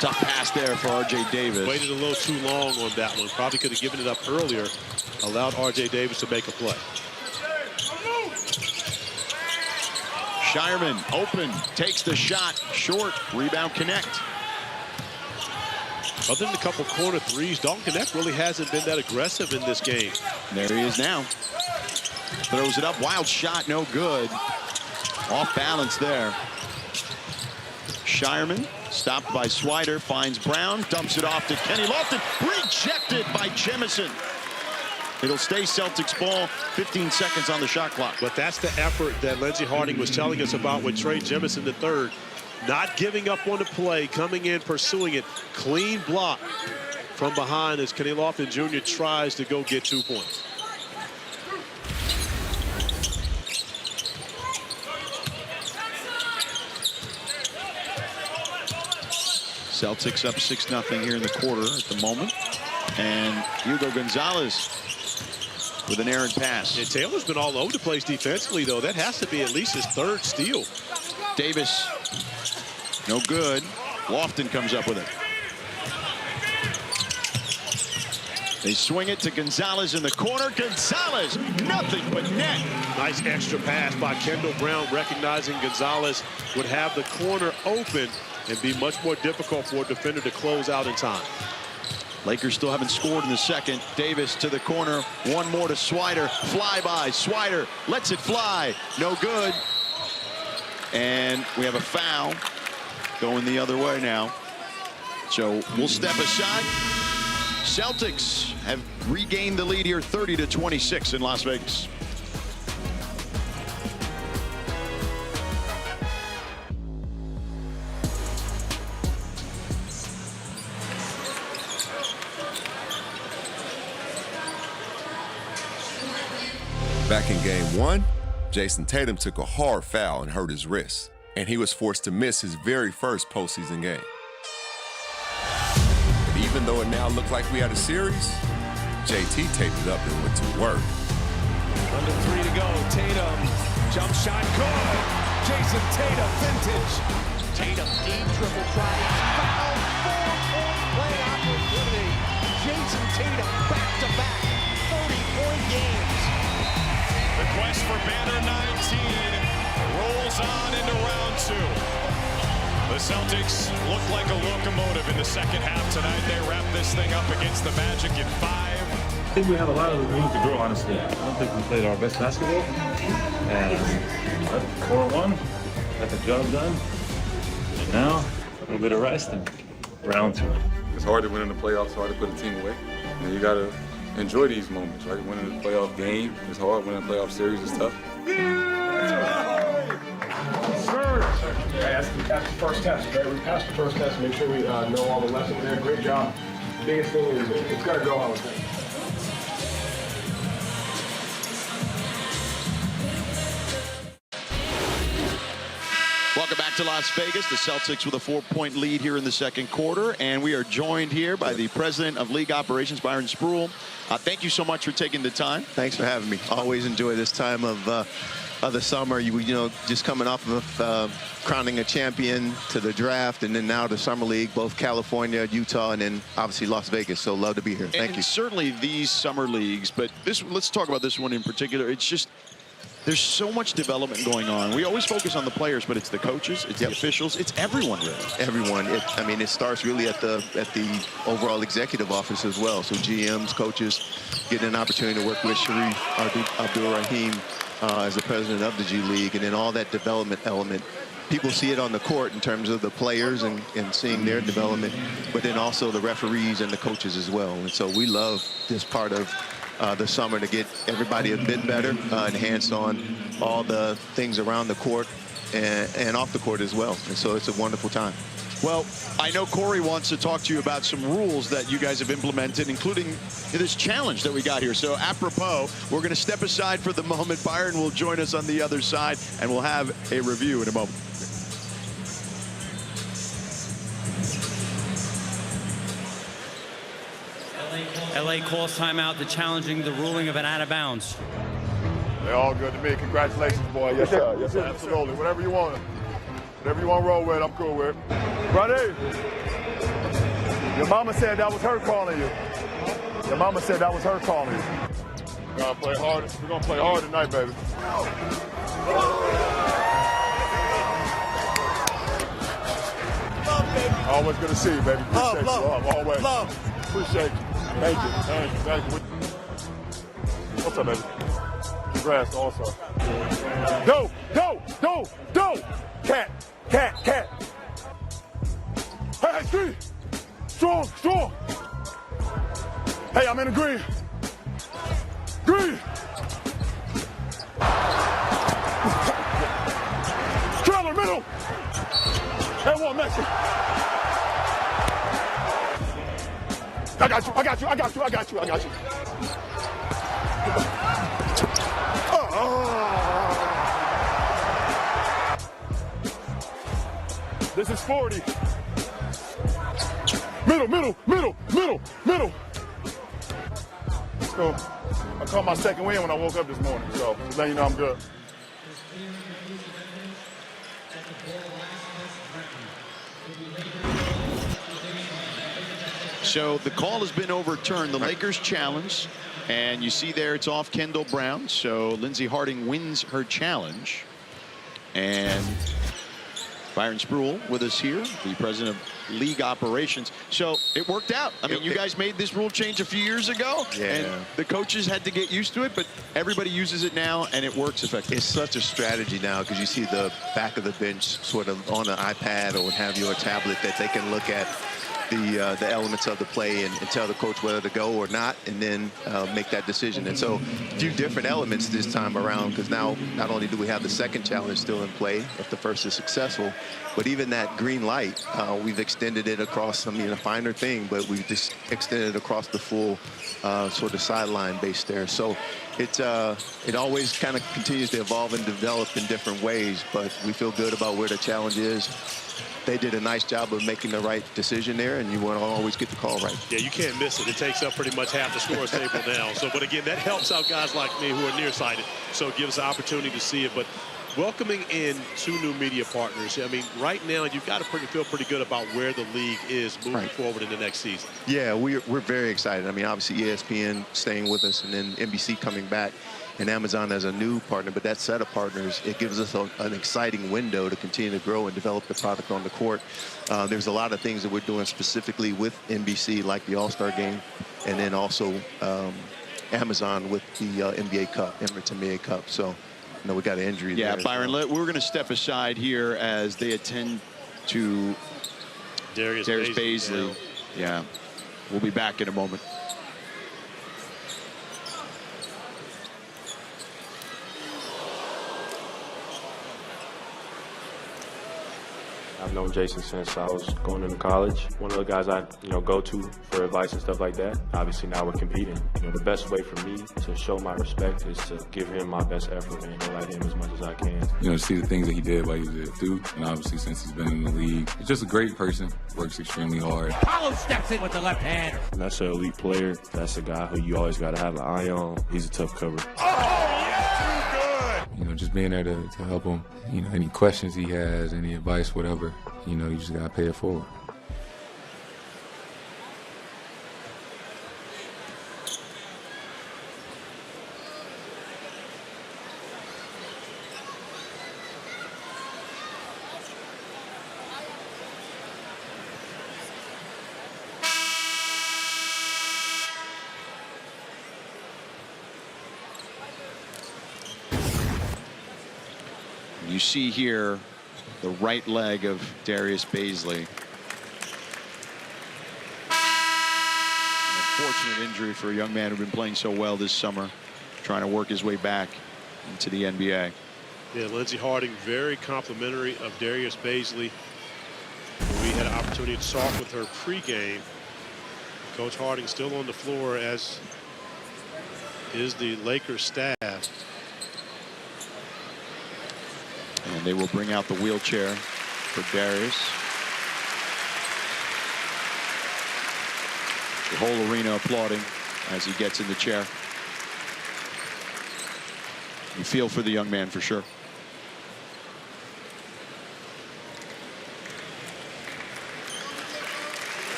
Tough pass there for R.J. Davis. Waited a little too long on that one. Probably could have given it up earlier. Allowed R.J. Davis to make a play. Shireman open, takes the shot, short, rebound Connect. Other than a couple corner threes, Dalton Connect really hasn't been that aggressive in this game. There he is now. Throws it up, wild shot, no good. Off balance there. Shireman, stopped by Swider, finds Brown, dumps it off to Kenny Lofton, rejected by Jemison. It'll stay Celtics ball, 15 seconds on the shot clock. But that's the effort that Lindsey Harding was telling us about with Trey Jemison III. Not giving up on the play, coming in, pursuing it. Clean block from behind as Kenny Lofton Jr. tries to go get 2 points. Celtics up 6-0 here in the quarter at the moment. And Hugo Gonzalez with an errant pass. Yeah, Taylor's been all over the place defensively, though. That has to be at least his third steal. Davis, no good. Lofton comes up with it. They swing it to Gonzalez in the corner. Gonzalez, nothing but net. Nice extra pass by Kendall Brown, recognizing Gonzalez would have the corner open and be much more difficult for a defender to close out in time. Lakers still haven't scored in the second. Davis to the corner. One more to Swider. Fly by. Swider lets it fly. No good. And we have a foul going the other way now. So we'll step aside. Celtics have regained the lead here 30-26 in Las Vegas. Back in game 1, Jason Tatum took a hard foul and hurt his wrist, and he was forced to miss his very first postseason game. But even though it now looked like we had a series, JT taped it up and went to work. Under 3 to go, Tatum Jump shot good. Jason Tatum, vintage. Tatum, deep triple try. Foul, 4-point play opportunity. Jason Tatum back-to-back 30-point games. The quest for banner 19 rolls on into round 2. The Celtics look like a locomotive in the second half tonight. They wrap this thing up against the Magic in 5. I think we have a lot of room to grow, honestly. I don't think we played our best basketball. And 4-1, got the job done. And now, a little bit of rest and round 2. It's hard to win in the playoffs, it's hard to put a team away. And you got to enjoy these moments, right? Winning a playoff game is hard, winning a playoff series is tough. That's the first test, right? We passed the first test, make sure we know all the lessons there. Great job. Biggest thing is it's got to go how it's going. Welcome back to Las Vegas. The Celtics with a 4-point lead here in the second quarter. And we are joined here by the president of league operations, Byron Spruill. Thank you so much for taking the time. Thanks for having me. Always enjoy this time of the summer. You know, just coming off of crowning a champion to the draft and then now the summer league, both California, Utah, and then obviously Las Vegas. So love to be here. Thank you. Certainly these summer leagues, but let's talk about this one in particular. It's just, there's so much development going on. We always focus on the players, but it's the coaches, it's the officials, it's everyone really. Everyone. I mean, it starts really at the overall executive office as well. So GMs, coaches, getting an opportunity to work with Sharif Abdul-Rahim as the president of the G League, and then all that development element. People see it on the court in terms of the players and seeing their development, but then also the referees and the coaches as well. And so we love this part of the summer to get everybody a bit better, enhance on all the things around the court and off the court as well. And so it's a wonderful time. Well, I know Corey wants to talk to you about some rules that you guys have implemented, including this challenge that we got here. So apropos, we're going to step aside for the moment. Byron will join us on the other side, and we'll have a review in a moment. LA calls timeout to challenging the ruling of an out of bounds. They're all good to me. Congratulations, boy. Yes, sir. Yes, sir. Absolutely. Whatever you want. Whatever you want to roll with, I'm cool with. Buddy, your mama said that was her calling you. Your mama said that was her calling you. We're gonna play hard. We're gonna play hard tonight, baby. Always good to see you, baby. Appreciate you. Always. Appreciate you. Thank you. Thank you. Thank you. What's up, baby? Congrats, also. Go! Cat! Hey, Steve! Strong! Hey, I'm in the green. Trailer, middle! Hey, one, Mexican. I got you. This is 40. Middle. So I caught my second win when I woke up this morning, so just letting you know I'm good. So the call has been overturned. The Lakers challenge, and you see there it's off Kendall Brown. So Lindsey Harding wins her challenge. And Byron Spruill with us here, the president of league operations. So it worked out. I mean, you guys made this rule change a few years ago, and the coaches had to get used to it, but everybody uses it now, and it works effectively. It's such a strategy now because you see the back of the bench sort of on an iPad or what have you, or a tablet that they can look at the elements of the play and tell the coach whether to go or not, and then make that decision. And so a few different elements this time around, because now not only do we have the second challenge still in play if the first is successful, but even that green light, we've extended it across, I mean, a finer thing, but we've just extended it across the full sort of sideline base there. So it always kind of continues to evolve and develop in different ways, but we feel good about where the challenge is. they did a nice job of making the right decision there, and you want to always get the call right. Yeah, you can't miss it. It takes up pretty much half the scorer's table now. So, but again, that helps out guys like me who are nearsighted. So it gives us the opportunity to see it. But welcoming in 2 new media partners, I mean, right now you've got to feel pretty good about where the league is moving forward in the next season. Yeah, we're very excited. I mean, obviously ESPN staying with us, and then NBC coming back, and Amazon as a new partner. But that set of partners, it gives us an exciting window to continue to grow and develop the product on the court. There's a lot of things that we're doing specifically with NBC, like the All-Star game, and then also Amazon with the NBA Cup, Emirates NBA Cup. So, no, we got an injury there. Yeah, Byron, we're going to step aside here as they attend to Darius Bazley. Yeah, we'll be back in a moment. I've known Jason since I was going into college. One of the guys I, go to for advice and stuff like that. Obviously now we're competing. The best way for me to show my respect is to give him my best effort and highlight him as much as I can. To see the things that he did while he was at Duke, and obviously since he's been in the league, he's just a great person, works extremely hard. Paulo steps in with the left hand. And that's an elite player. That's a guy who you always got to have an eye on. He's a tough cover. Just being there to help him, any questions he has, any advice, whatever, you just got to pay it forward. You see here the right leg of Darius Bazley. An unfortunate injury for a young man who'd been playing so well this summer, trying to work his way back into the NBA. Yeah, Lindsey Harding, very complimentary of Darius Bazley. We had an opportunity to talk with her pregame. Coach Harding still on the floor, as is the Lakers staff. And they will bring out the wheelchair for Darius. The whole arena applauding as he gets in the chair. You feel for the young man for sure.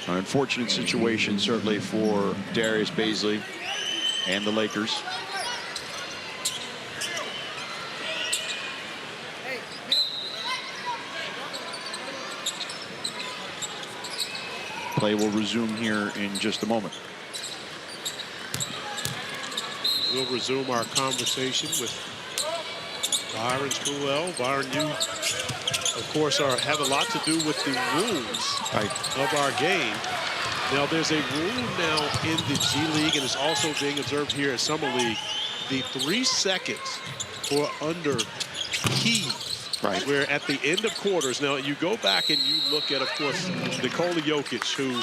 An unfortunate situation, certainly, for Darius Bazley and the Lakers. Play will resume here in just a moment. We'll resume our conversation with Byron Struwell. Byron, you, of course, have a lot to do with the rules of our game. Now, there's a rule now in the G League, and it's also being observed here at Summer League. The 3 seconds or under heave. Where at the end of quarters, now you go back and you look at, of course, Nikola Jokic, who,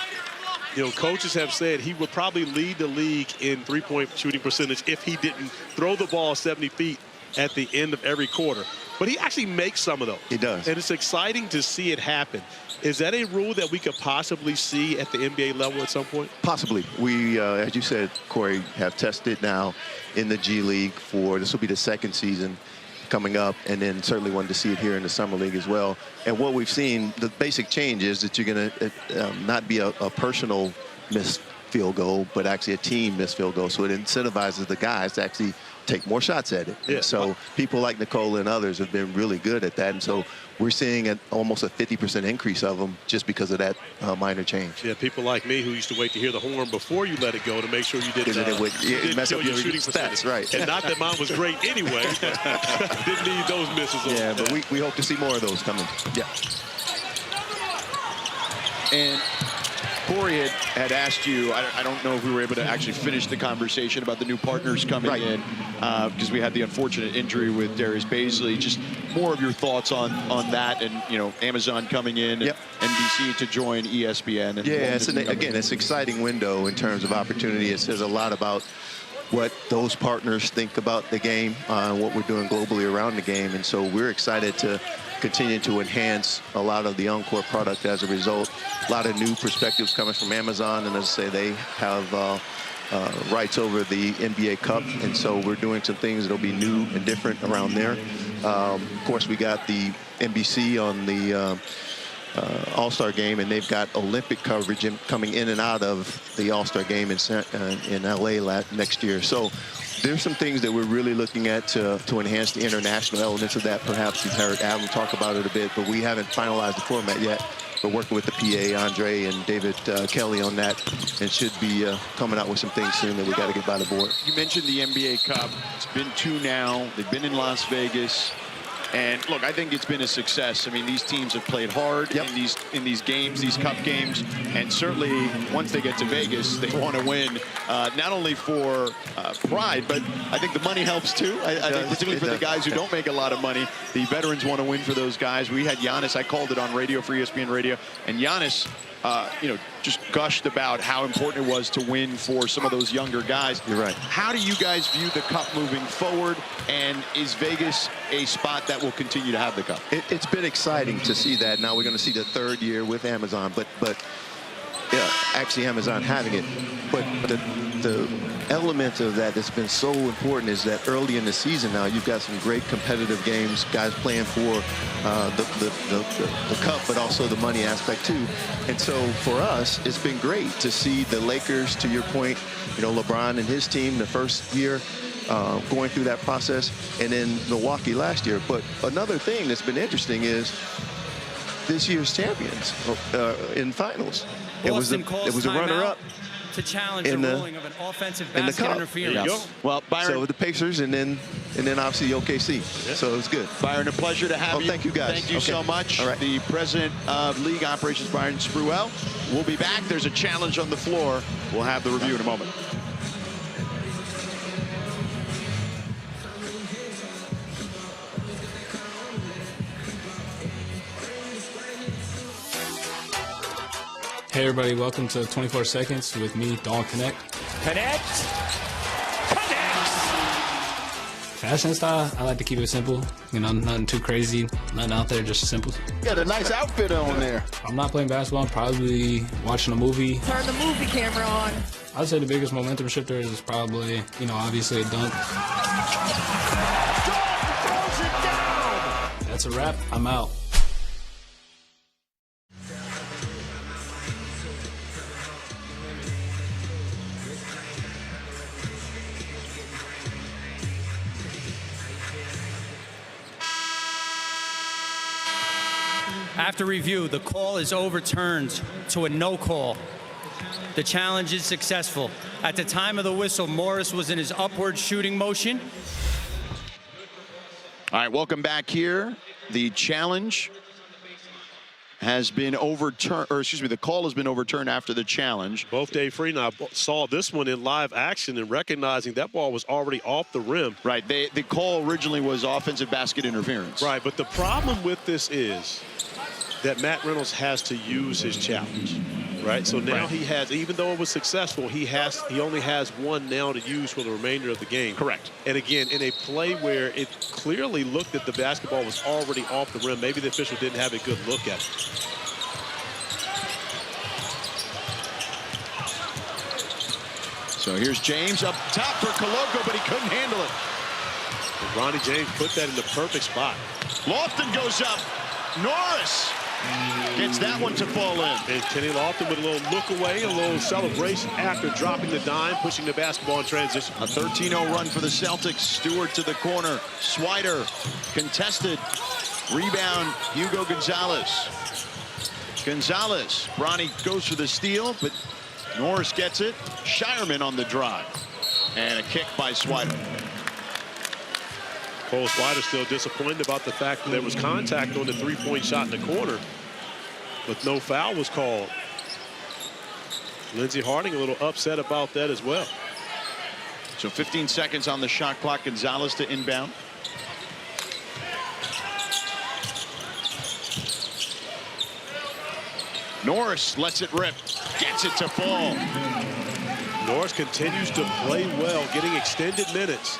coaches have said he would probably lead the league in three-point shooting percentage if he didn't throw the ball 70 feet at the end of every quarter. But he actually makes some of those. He does. And it's exciting to see it happen. Is that a rule that we could possibly see at the NBA level at some point? Possibly. We, as you said, Corey, have tested now in the G League for, this will be the 2nd season coming up, and then certainly wanted to see it here in the Summer League as well. And what we've seen, the basic change is that you're going to not be a personal missed field goal, but actually a team missed field goal. So it incentivizes the guys to actually take more shots at it. Yeah. So people like Nikola and others have been really good at that. And so we're seeing almost a 50% increase of them just because of that minor change. Yeah, people like me who used to wait to hear the horn before you let it go to make sure you didn't mess up your shooting stats, right? And not that mine was great anyway, but didn't need those misses. Yeah, but we hope to see more of those coming. Yeah. And Corey had asked you, I don't know if we were able to actually finish the conversation about the new partners coming in, because we had the unfortunate injury with Darius Baisley. Just more of your thoughts on that, and Amazon coming in, and NBC to join ESPN. And again, it's an exciting window in terms of opportunity. It says a lot about what those partners think about the game, what we're doing globally around the game, and so we're excited to continue to enhance a lot of the Encore product as a result. A lot of new perspectives coming from Amazon, and as I say, they have rights over the NBA Cup, and so we're doing some things that'll be new and different around there. Of course, we got the NBC on the All-Star game, and they've got Olympic coverage coming in and out of the All-Star game in LA next year. So there's some things that we're really looking at to enhance the international elements of that. Perhaps you've heard Adam talk about it a bit, but we haven't finalized the format yet. We're working with the PA, Andre and David Kelly, on that, and should be coming out with some things soon that we got to get by the board. You mentioned the NBA Cup. It's been 2 now. They've been in Las Vegas. And look, I think it's been a success. I mean, these teams have played hard in these games, these cup games, and certainly once they get to Vegas, they want to win, not only for pride, but I think the money helps too. I think particularly for the guys who don't make a lot of money, the veterans want to win for those guys. We had Giannis. I called it on radio for ESPN Radio, and Giannis, just gushed about how important it was to win for some of those younger guys. You're right. How do you guys view the Cup moving forward, and is Vegas a spot that will continue to have the Cup? It's been exciting to see that. Now we're going to see the 3rd year with Amazon, but actually Amazon having it. But the element of that that's been so important is that early in the season now you've got some great competitive games, guys playing for the cup, but also the money aspect too. And so for us, it's been great to see the Lakers, to your point, LeBron and his team the first year going through that process, and then Milwaukee last year. But another thing that's been interesting is this year's champions in finals. It was a runner-up to challenge the ruling of an offensive basket interference. Well, Byron. So the Pacers, and then obviously OKC. So it was good. Byron, a pleasure to have you. Thank you, guys. Thank you so much. All right. The president of League Operations, Byron Spruell. We'll be back. There's a challenge on the floor. We'll have the review in a moment. Hey everybody, welcome to 24 Seconds with me, Dawn Connect. Connects. Fashion style, I like to keep it simple. Nothing too crazy, nothing out there, just simple. You got a nice outfit on there. I'm not playing basketball, I'm probably watching a movie. Turn the movie camera on. I'd say the biggest momentum shifter is probably, obviously a dunk. That's a wrap, I'm out. After review, the call is overturned to a no call. The challenge is successful. At the time of the whistle, Morris was in his upward shooting motion. All right, welcome back here. The challenge has been overturned, or excuse me, the call has been overturned after the challenge. Both Dave Free and I saw this one in live action and recognizing that ball was already off the rim. Right, the call originally was offensive basket interference. Right, but the problem with this is that Matt Reynolds has to use his challenge, right? So now he has, even though it was successful, he only has one now to use for the remainder of the game. Correct. And again, in a play where it clearly looked that the basketball was already off the rim, maybe the official didn't have a good look at it. So here's James up top for Koloko, but he couldn't handle it. And Ronnie James put that in the perfect spot. Lofton goes up. Norris gets that one to fall in. And Kenny Lofton with a little look away, a little celebration after dropping the dime, pushing the basketball in transition. A 13-0 run for the Celtics. Stewart to the corner. Swider contested. Rebound, Hugo Gonzalez. Bronny goes for the steal, but Norris gets it. Shireman on the drive. And a kick by Swider. Cole Swider still disappointed about the fact that there was contact on the three-point shot in the corner, but no foul was called. Lindsey Harding a little upset about that as well. So 15 seconds on the shot clock. Gonzalez to inbound. Norris lets it rip. Gets it to fall. Norris continues to play well, getting extended minutes.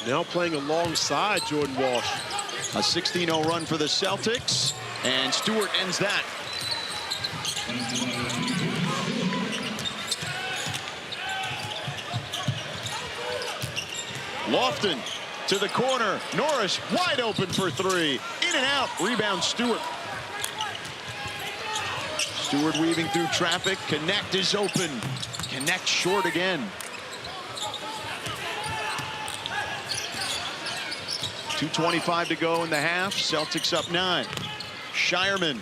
Now playing alongside Jordan Walsh. A 16-0 run for the Celtics. And Stewart ends that. Lofton to the corner. Norris wide open for three. In and out. Rebound Stewart. Stewart weaving through traffic. Connect is open. Connect short again. 2:25 to go in the half. Celtics up 9. Shireman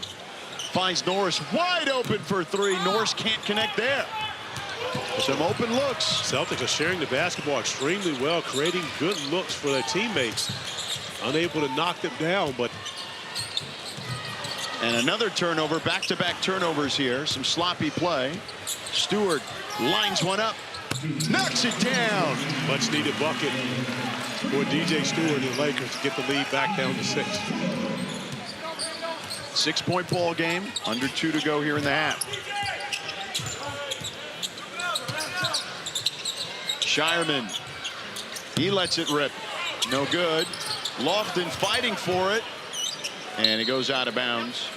finds Norris wide open for three. Norris can't connect there. Some open looks. Celtics are sharing the basketball extremely well, creating good looks for their teammates. Unable to knock them down, but. And another turnover, back-to-back turnovers here. Some sloppy play. Stewart lines one up, knocks it down. Much needed bucket for DJ Stewart and the Lakers to get the lead back down to 6. 6-point ball game. Under 2 to go here in the half. Shireman. He lets it rip. No good. Lofton fighting for it. And it goes out of bounds.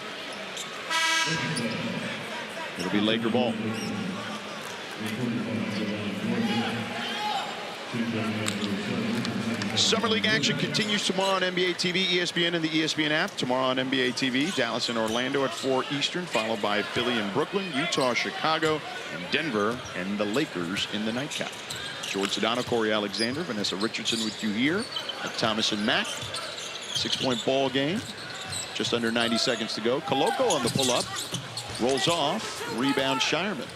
It'll be Laker ball. Summer League action continues tomorrow on NBA TV, ESPN, and the ESPN app. Tomorrow on NBA TV, Dallas and Orlando at 4 Eastern, followed by Philly and Brooklyn, Utah, Chicago, and Denver, and the Lakers in the nightcap. George Sedano, Corey Alexander, Vanessa Richardson with you here at Thomas and Mack. 6-point ball game. Just under 90 seconds to go. Koloko on the pull-up. Rolls off. Rebound Shireman.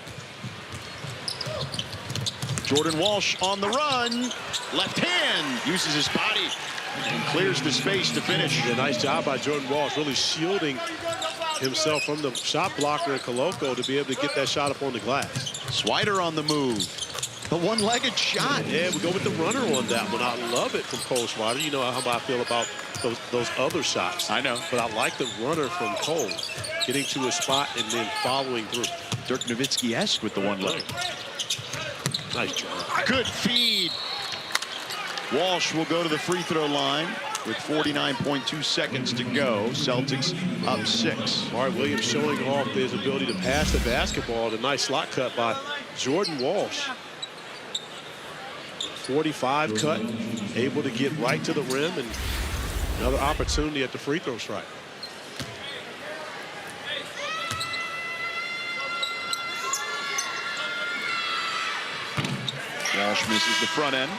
Jordan Walsh on the run. Left hand. Uses his body. And clears the space to finish. Yeah, nice job by Jordan Walsh. Really shielding himself from the shot blocker at Koloko to be able to get that shot up on the glass. Swider on the move. The one-legged shot. Yeah, we go with the runner on that one. I love it from Cole Swider. You know how I feel about those other shots. I know. But I like the runner from Cole, getting to a spot and then following through. Dirk Nowitzki-esque with the one leg. Nice job. Good feed. Walsh will go to the free throw line with 49.2 seconds to go. Celtics up 6. Mark Williams showing off his ability to pass the basketball. The nice slot cut by Jordan Walsh. 45 cut, able to get right to the rim, and another opportunity at the free throw strike. Walsh misses the front end.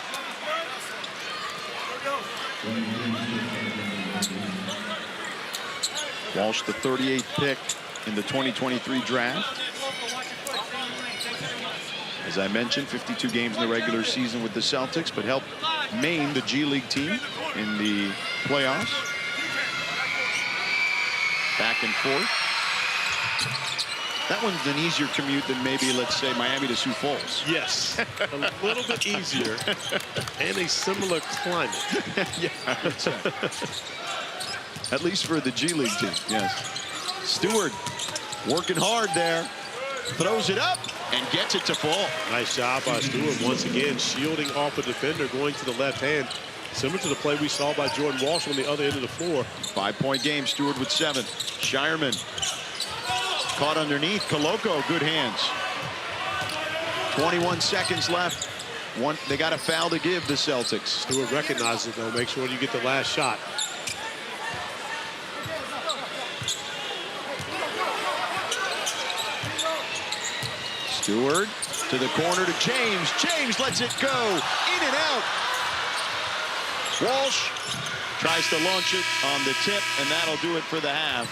Walsh, the 38th pick in the 2023 draft. As I mentioned, 52 games in the regular season with the Celtics, but helped Maine, the G League team, in the playoffs. Back and forth. That one's an easier commute than maybe, let's say, Miami to Sioux Falls. Yes, a little bit easier and a similar climate. Yeah, I would say. At least for the G League team, yes. Stewart working hard there. Throws it up and gets it to fall. Nice job by Stewart once again, shielding off a defender, going to the left hand. Similar to the play we saw by Jordan Walsh on the other end of the floor. 5-point game, Stewart with 7. Shireman caught underneath. Koloko, good hands. 21 seconds left. They got a foul to give the Celtics. Stewart recognizes it, though. Make sure you get the last shot. Stewart to the corner to James. James lets it go. In and out. Walsh tries to launch it on the tip, and that'll do it for the half.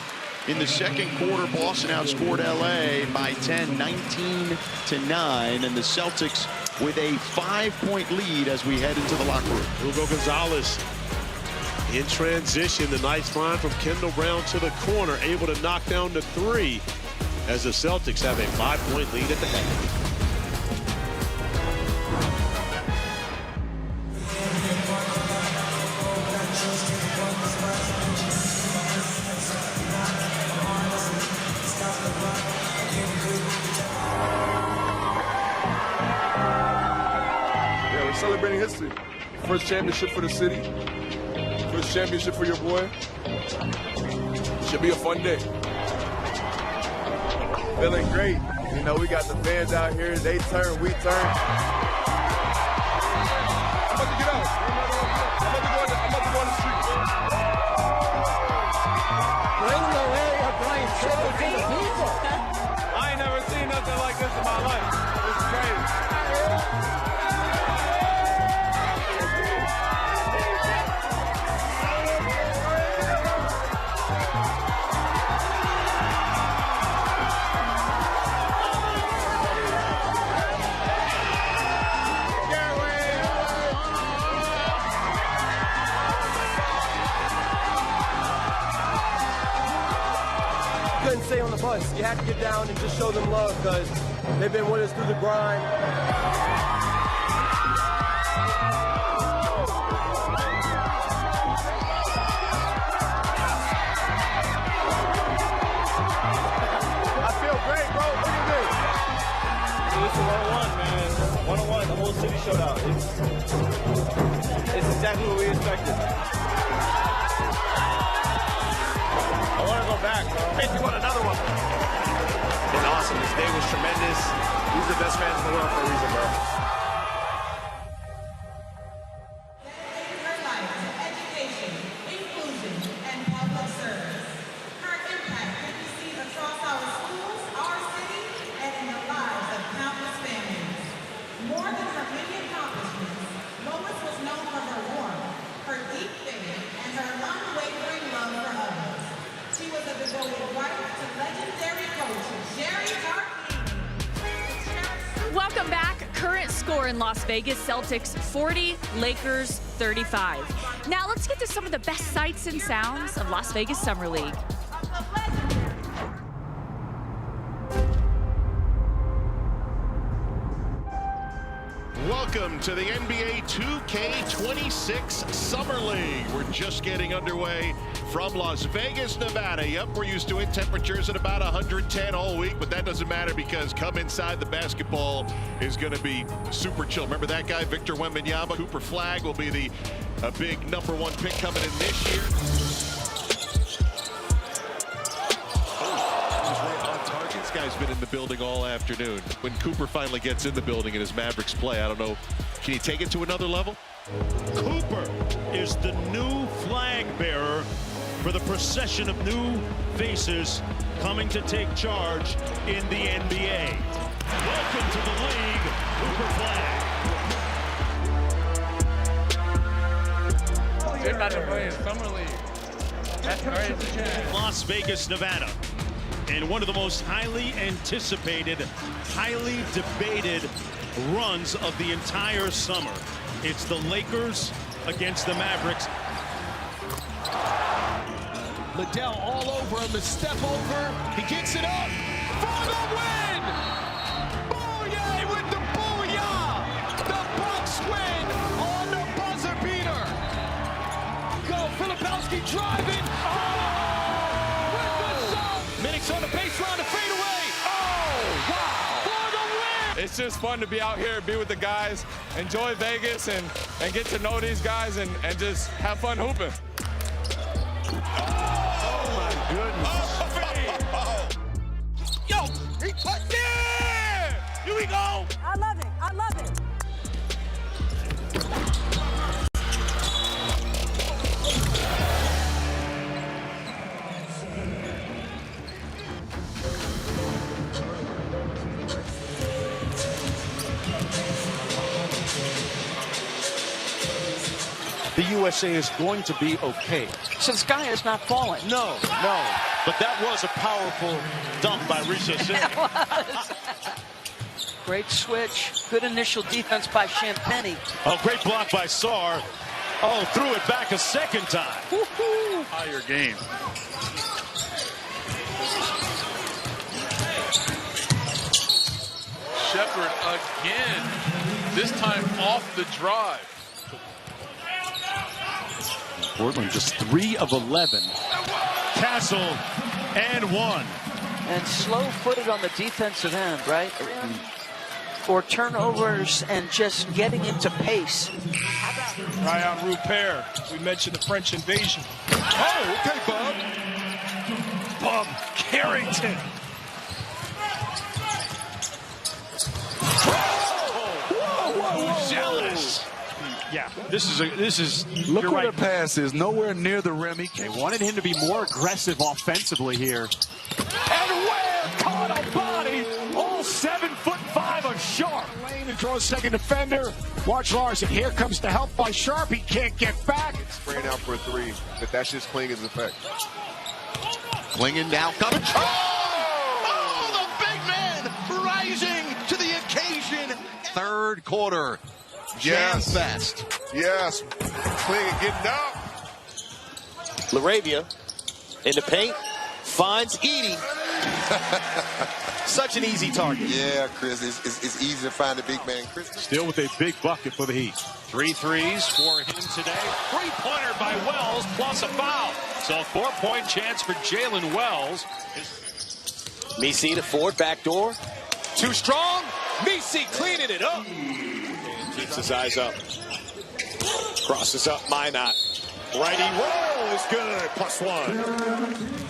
In the second quarter, Boston outscored LA by 10, 19-9, and the Celtics with a 5-point lead as we head into the locker room. Hugo Gonzalez in transition. The nice find from Kendall Brown to the corner, able to knock down the 3 as the Celtics have a 5-point lead at the half. history. First championship for the city. First championship for your boy. Should be a fun day. Feeling great. You know, we got the fans out here. They turn, we turn. I'm about to get out. I'm about to go on the street. Bring the way of Brian Triple to the people. I ain't never seen nothing like this in my life. This is crazy. Couldn't stay on the bus. You had to get down and just show them love because they've been with us through the grind. I feel great, bro. Look at this. This is 101, man. 101, the whole city showed out. It's exactly what we expected. I want to go back, bro. Hey, you want another one? Been awesome. This day was tremendous. These are the best fans in the world for a reason, bro. Education, inclusion, and public service. Her impact can be seen across our schools, our city, and in the lives of countless families. More than her many accomplishments, Lois was known for her warmth, her deep faith, and her unwavering love for others. She was a devoted wife to legendary coach Jerry Tarkey. Welcome back. Current score in Las Vegas, Celtics 40, Lakers 35. Now let's get to some of the best sights and sounds of Las Vegas Summer League. Welcome to the NBA 2K26 Summer League. We're just getting underway from Las Vegas, Nevada. Yep, we're used to it. Temperatures at about 110 all week, but that doesn't matter because come inside, the basketball is going to be super chill. Remember that guy, Victor Wembanyama? Cooper Flagg will be the big #1 pick coming in this year. This guy's been in the building all afternoon. When Cooper finally gets in the building and his Mavericks play, I don't know, can he take it to another level? Cooper is the new flag bearer for the procession of new faces coming to take charge in the NBA. Welcome to the league, Cooper Flagg. They're about to play in Summer League. That's crazy. Las Vegas, Nevada. And one of the most highly anticipated, highly debated runs of the entire summer. It's the Lakers against the Mavericks. Liddell all over him, the step over, he gets it up for the win! Booyah with the booyah! The Bucks win on the buzzer beater! Go, Filipowski driving! Minix on the baseline to fade away. Oh, wow. For the win. It's just fun to be out here, be with the guys, enjoy Vegas, and get to know these guys and just have fun hooping. Oh, my goodness. Yo, yeah! Here we go. I love it. I love it. The USA is going to be okay. So the sky is not falling. No. But that was a powerful dunk by Risa Singh. Great switch. Good initial defense by Champagny. Oh, great block by Sarr. Oh, threw it back a second time. Higher game. Shepard again, this time off the drive. Portland just 3 of 11. Castle and 1. And slow-footed on the defensive end, right? for turnovers and just getting into pace. Ryan Rupert. We mentioned the French invasion. Oh, okay, Bob. Bob Carrington. Whoa. Jealous. Yeah, this is. Look where right. the pass is. Nowhere near the rim. They wanted him to be more aggressive offensively here. And where caught a body, all 7'5" of Sharp. Lane and draws second defender. Watch Larson. Here comes the help by Sharp. He can't get back. Spraying out for a three, but that's just Klingen's effect. Klingen now coming. Oh, the big man rising to the occasion. Third quarter. Yes. Jam fest. Yes. Klingen getting up. LaRavia in the paint finds Edie. Such an easy target. Yeah, Chris, it's easy to find a big man. Chris still with a big bucket for the Heat. 3 threes for him today. 3-pointer by Wells plus a foul. So a 4-point chance for Jalen Wells. Misi to Ford, back door. Too strong. Misi cleaning it up. Keeps his eyes up. Crosses up, Minot. Righty roll is good. +1.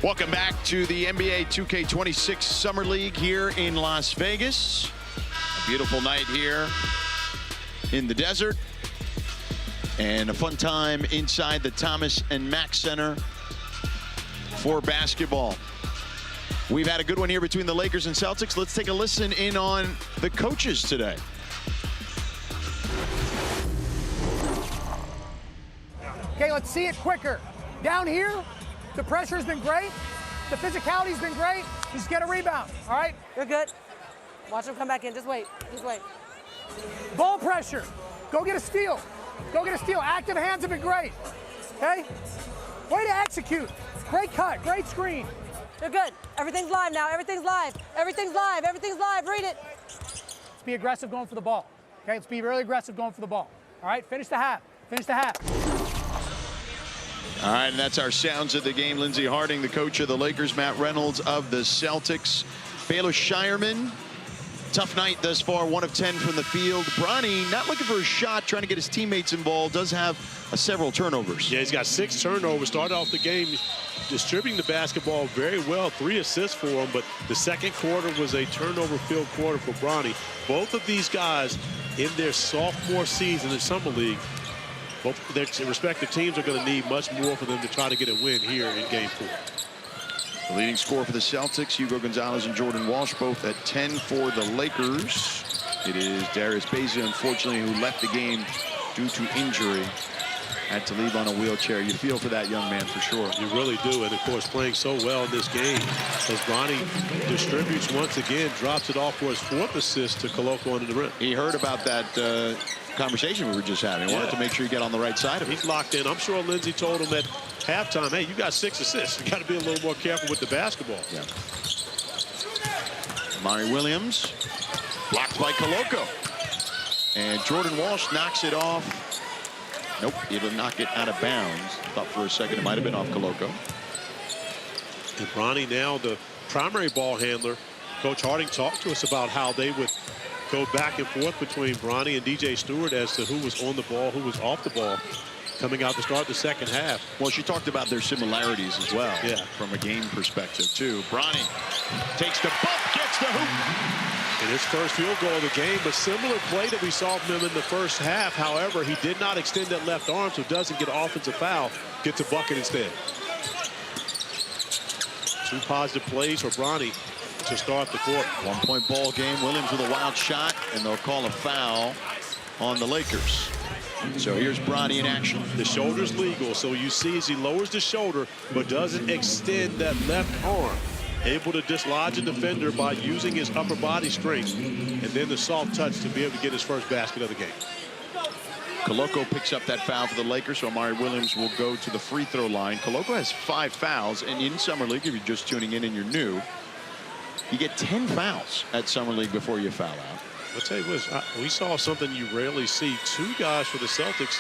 Welcome back to the NBA 2K26 Summer League here in Las Vegas. A beautiful night here in the desert. And a fun time inside the Thomas and Mack Center for basketball. We've had a good one here between the Lakers and Celtics. Let's take a listen in on the coaches today. Okay, let's see it quicker. Down here, the pressure's been great. The physicality's been great. Just get a rebound, all right? You're good. Watch him come back in. Just wait. Just wait. Ball pressure. Go get a steal. Go get a steal. Active hands have been great. Okay? Way to execute. Great cut. Great screen. You're good. Everything's live now. Everything's live. Everything's live. Everything's live. Read it. Let's be aggressive going for the ball. Okay? Let's be really aggressive going for the ball. All right? Finish the half. Finish the half. All right, and that's our sounds of the game. Lindsey Harding, the coach of the Lakers, Matt Reynolds of the Celtics. Baylor Shireman, tough night thus far, 1 of 10 from the field. Bronny, not looking for a shot, trying to get his teammates involved, does have several turnovers. Yeah, he's got 6 turnovers. Started off the game distributing the basketball very well, 3 assists for him, but the second quarter was a turnover-filled quarter for Bronny. Both of these guys in their sophomore season in Summer League, both their respective teams are going to need much more for them to try to get a win here in Game 4. The leading scorer for the Celtics, Hugo Gonzalez and Jordan Walsh, both at 10 for the Lakers. It is Darius Beza, unfortunately, who left the game due to injury. Had to leave on a wheelchair. You feel for that young man for sure. You really do, and of course playing so well in this game as Bronny distributes once again, drops it off for his 4th assist to Koloko under the rim. He heard about that conversation we were just having. Wanted to make sure you get on the right side of it. He's locked in. I'm sure Lindsey told him at halftime, hey, you got 6 assists. You got to be a little more careful with the basketball. Yeah. Amari Williams blocked by Koloko. And Jordan Walsh knocks it off. Nope, it'll knock it out of bounds. Thought for a second it might have been off Koloko. And Bronny now the primary ball handler. Coach Harding talked to us about how they would go back and forth between Bronny and DJ Stewart as to who was on the ball, who was off the ball coming out to start the second half. Well, she talked about their similarities as well. Yeah. From a game perspective, too. Bronny takes the bump, gets the hoop. And his first field goal of the game, but similar play that we saw from him in the first half. However, he did not extend that left arm, so doesn't get an offensive foul, gets a bucket instead. 2 positive plays for Bronny to start the quarter. 1-point ball game. Williams with a wild shot, and they'll call a foul on the Lakers. So here's Bronny in action. The shoulder's legal, so you see as he lowers the shoulder, but doesn't extend that left arm. Able to dislodge a defender by using his upper body strength, and then the soft touch to be able to get his first basket of the game. Koloko picks up that foul for the Lakers, so Amari Williams will go to the free throw line. Koloko has 5 fouls, and in Summer League, if you're just tuning in and you're new, you get 10 fouls at Summer League before you foul out. I'll tell you what, we saw something you rarely see. 2 guys for the Celtics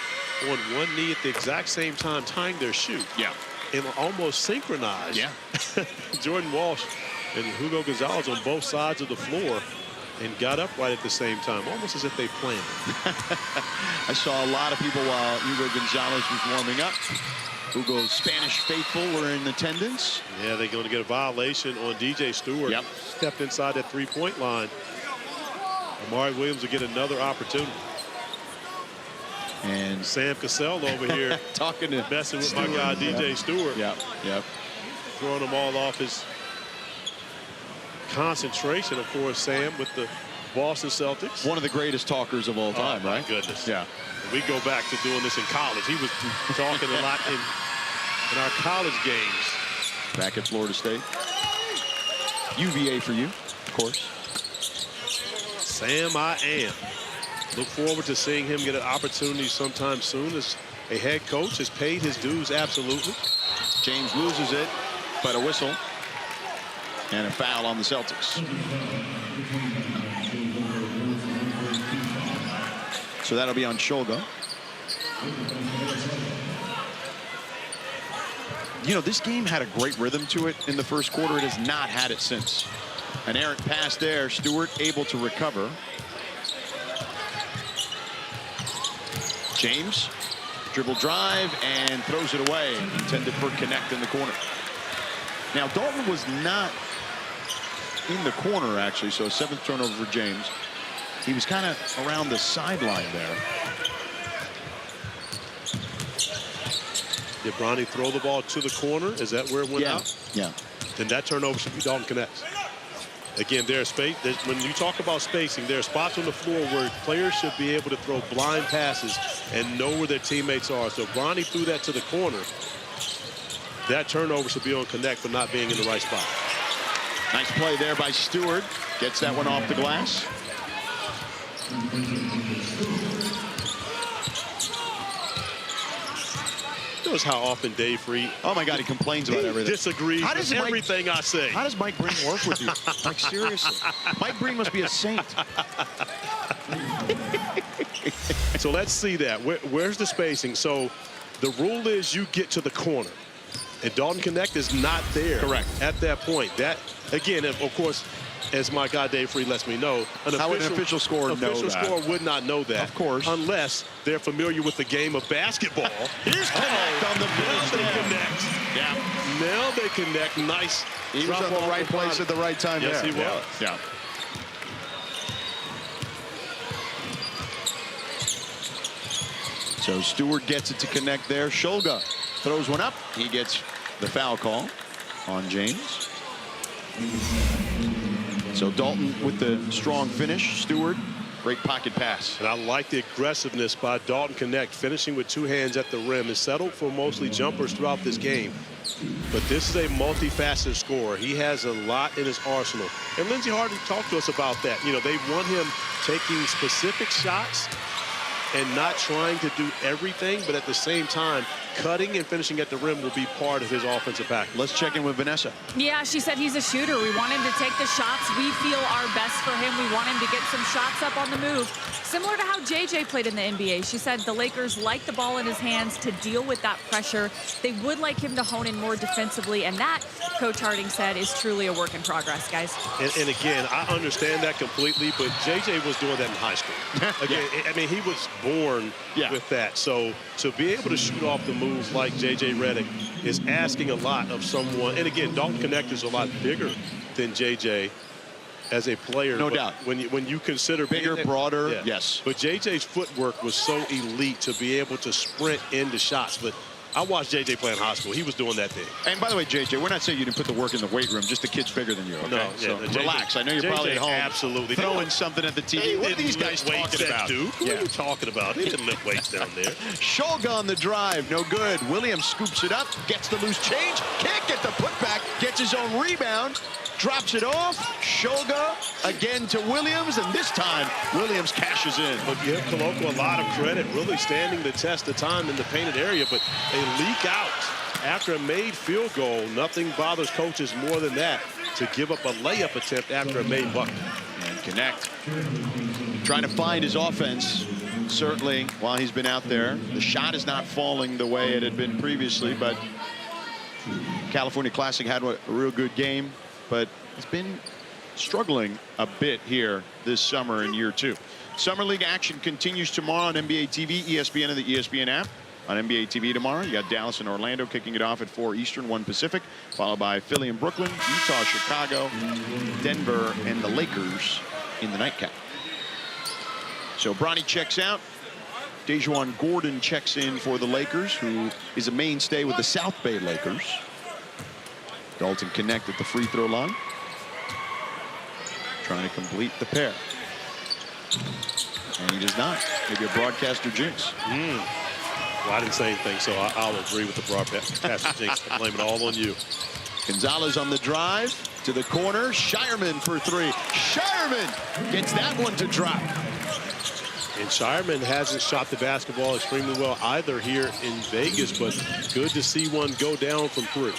on one knee at the exact same time tying their shoe. Yeah. and almost synchronized. Yeah. Jordan Walsh and Hugo Gonzalez on both sides of the floor and got up right at the same time, almost as if they planned it. I saw a lot of people while Hugo Gonzalez was warming up. Hugo's Spanish faithful were in attendance. Yeah, they're going to get a violation on DJ Stewart. Yep. Stepped inside that three-point line. Amari Williams will get another opportunity. And Sam Cassell over here talking to messing with my guy DJ Stewart. Yep. Throwing him all off his concentration. Of course, Sam with the Boston Celtics. One of the greatest talkers of all time, my right? Goodness. Yeah. We go back to doing this in college. He was talking a lot in our college games. Back at Florida State. UVA for you, of course. Sam, I am. Look forward to seeing him get an opportunity sometime soon as a head coach. Has paid his dues, absolutely. James loses it, but a whistle and a foul on the Celtics. So that'll be on Shulga. You know, this game had a great rhythm to it in the first quarter. It has not had it since. An errant pass there. Stewart able to recover. James, dribble drive and throws it away. Intended for connect in the corner. Now, Dalton was not in the corner, actually, so 7th turnover for James. He was kind of around the sideline there. Did Bronny throw the ball to the corner? Is that where it went out? Yeah. Then that turnover should be Dalton Connects. Again, there's space. When you talk about spacing, there are spots on the floor where players should be able to throw blind passes and know where their teammates are. So Bronny threw that to the corner. That turnover should be on Connect for not being in the right spot. Nice play there by Stewart. Gets that one off the glass. Notice how often Dave Reed, oh my God, he complains about everything. Disagrees with everything I say. How does Mike Breen work with you? Like, seriously. Mike Breen must be a saint. So let's see that. Where's the spacing? So the rule is you get to the corner. And Dalton Connect is not there. Correct. At that point. That, again, of course, as my guy Dave Freed lets me know, how would an official scorer know that? Official scorer would not know that. Of course. Unless they're familiar with the game of basketball. Here's Connect on the finish. Now they connect. Yeah. Now they connect. Nice. He was at the right place at the right time yes, there. Yes, he was. Yeah. So Stewart gets it to Connect there. Shulga throws one up. He gets the foul call on James. So Dalton with the strong finish. Stewart, great pocket pass. And I like the aggressiveness by Dalton Connect, finishing with 2 hands at the rim. Has settled for mostly jumpers throughout this game. But this is a multifaceted scorer. He has a lot in his arsenal. And Lindsey Harden talked to us about that. You know, they want him taking specific shots and not trying to do everything, but at the same time, cutting and finishing at the rim will be part of his offensive package. Let's check in with Vanessa. Yeah, she said he's a shooter. We want him to take the shots. We feel are best for him. We want him to get some shots up on the move. Similar to how JJ played in the NBA. She said the Lakers like the ball in his hands to deal with that pressure. They would like him to hone in more defensively, and that, Coach Harding said, is truly a work in progress, guys. And again, I understand that completely, but JJ was doing that in high school. Again, I mean, he was born with that. So to be able to shoot off the move like JJ Redick is asking a lot of someone. And again, Dalton Connect is a lot bigger than JJ as a player. No doubt. When you consider bigger, broader, yes. But JJ's footwork was so elite to be able to sprint into shots. But I watched JJ play in high school. He was doing that thing. And by the way, JJ, we're not saying you didn't put the work in the weight room. Just the kid's bigger than you. Okay? No, so JJ, relax. I know you're JJ probably at home. Absolutely. Throwing something at the TV. They what are these guys talking about? Duke. What are you talking about? They didn't lift weights down there. Shulga on the drive. No good. Williams scoops it up. Gets the loose change. Can't get the putback. Gets his own rebound. Drops it off. Shulga again to Williams, and this time Williams cashes in. But give Koloko a lot of credit, really standing the test of time in the painted area, but they leak out after a made field goal. Nothing bothers coaches more than that, to give up a layup attempt after a made bucket. And Connect trying to find his offense, certainly, while he's been out there. The shot is not falling the way it had been previously, but California Classic had a real good game, but it's been struggling a bit here this summer in year 2. Summer League action continues tomorrow on NBA TV, ESPN, and the ESPN app. On NBA TV tomorrow, you got Dallas and Orlando kicking it off at 4 Eastern, 1 Pacific, followed by Philly and Brooklyn, Utah, Chicago, Denver, and the Lakers in the nightcap. So Bronny checks out. Dejuan Gordon checks in for the Lakers, who is a mainstay with the South Bay Lakers. Dalton Connect at the free throw line, trying to complete the pair. And he does not. Maybe a broadcaster jinx. Well, I didn't say anything, so I'll agree with the broadcaster jinx. I blame it all on you. Gonzalez on the drive to the corner. Shireman for 3. Shireman gets that one to drop. And Shireman hasn't shot the basketball extremely well either here in Vegas, but good to see one go down from 3.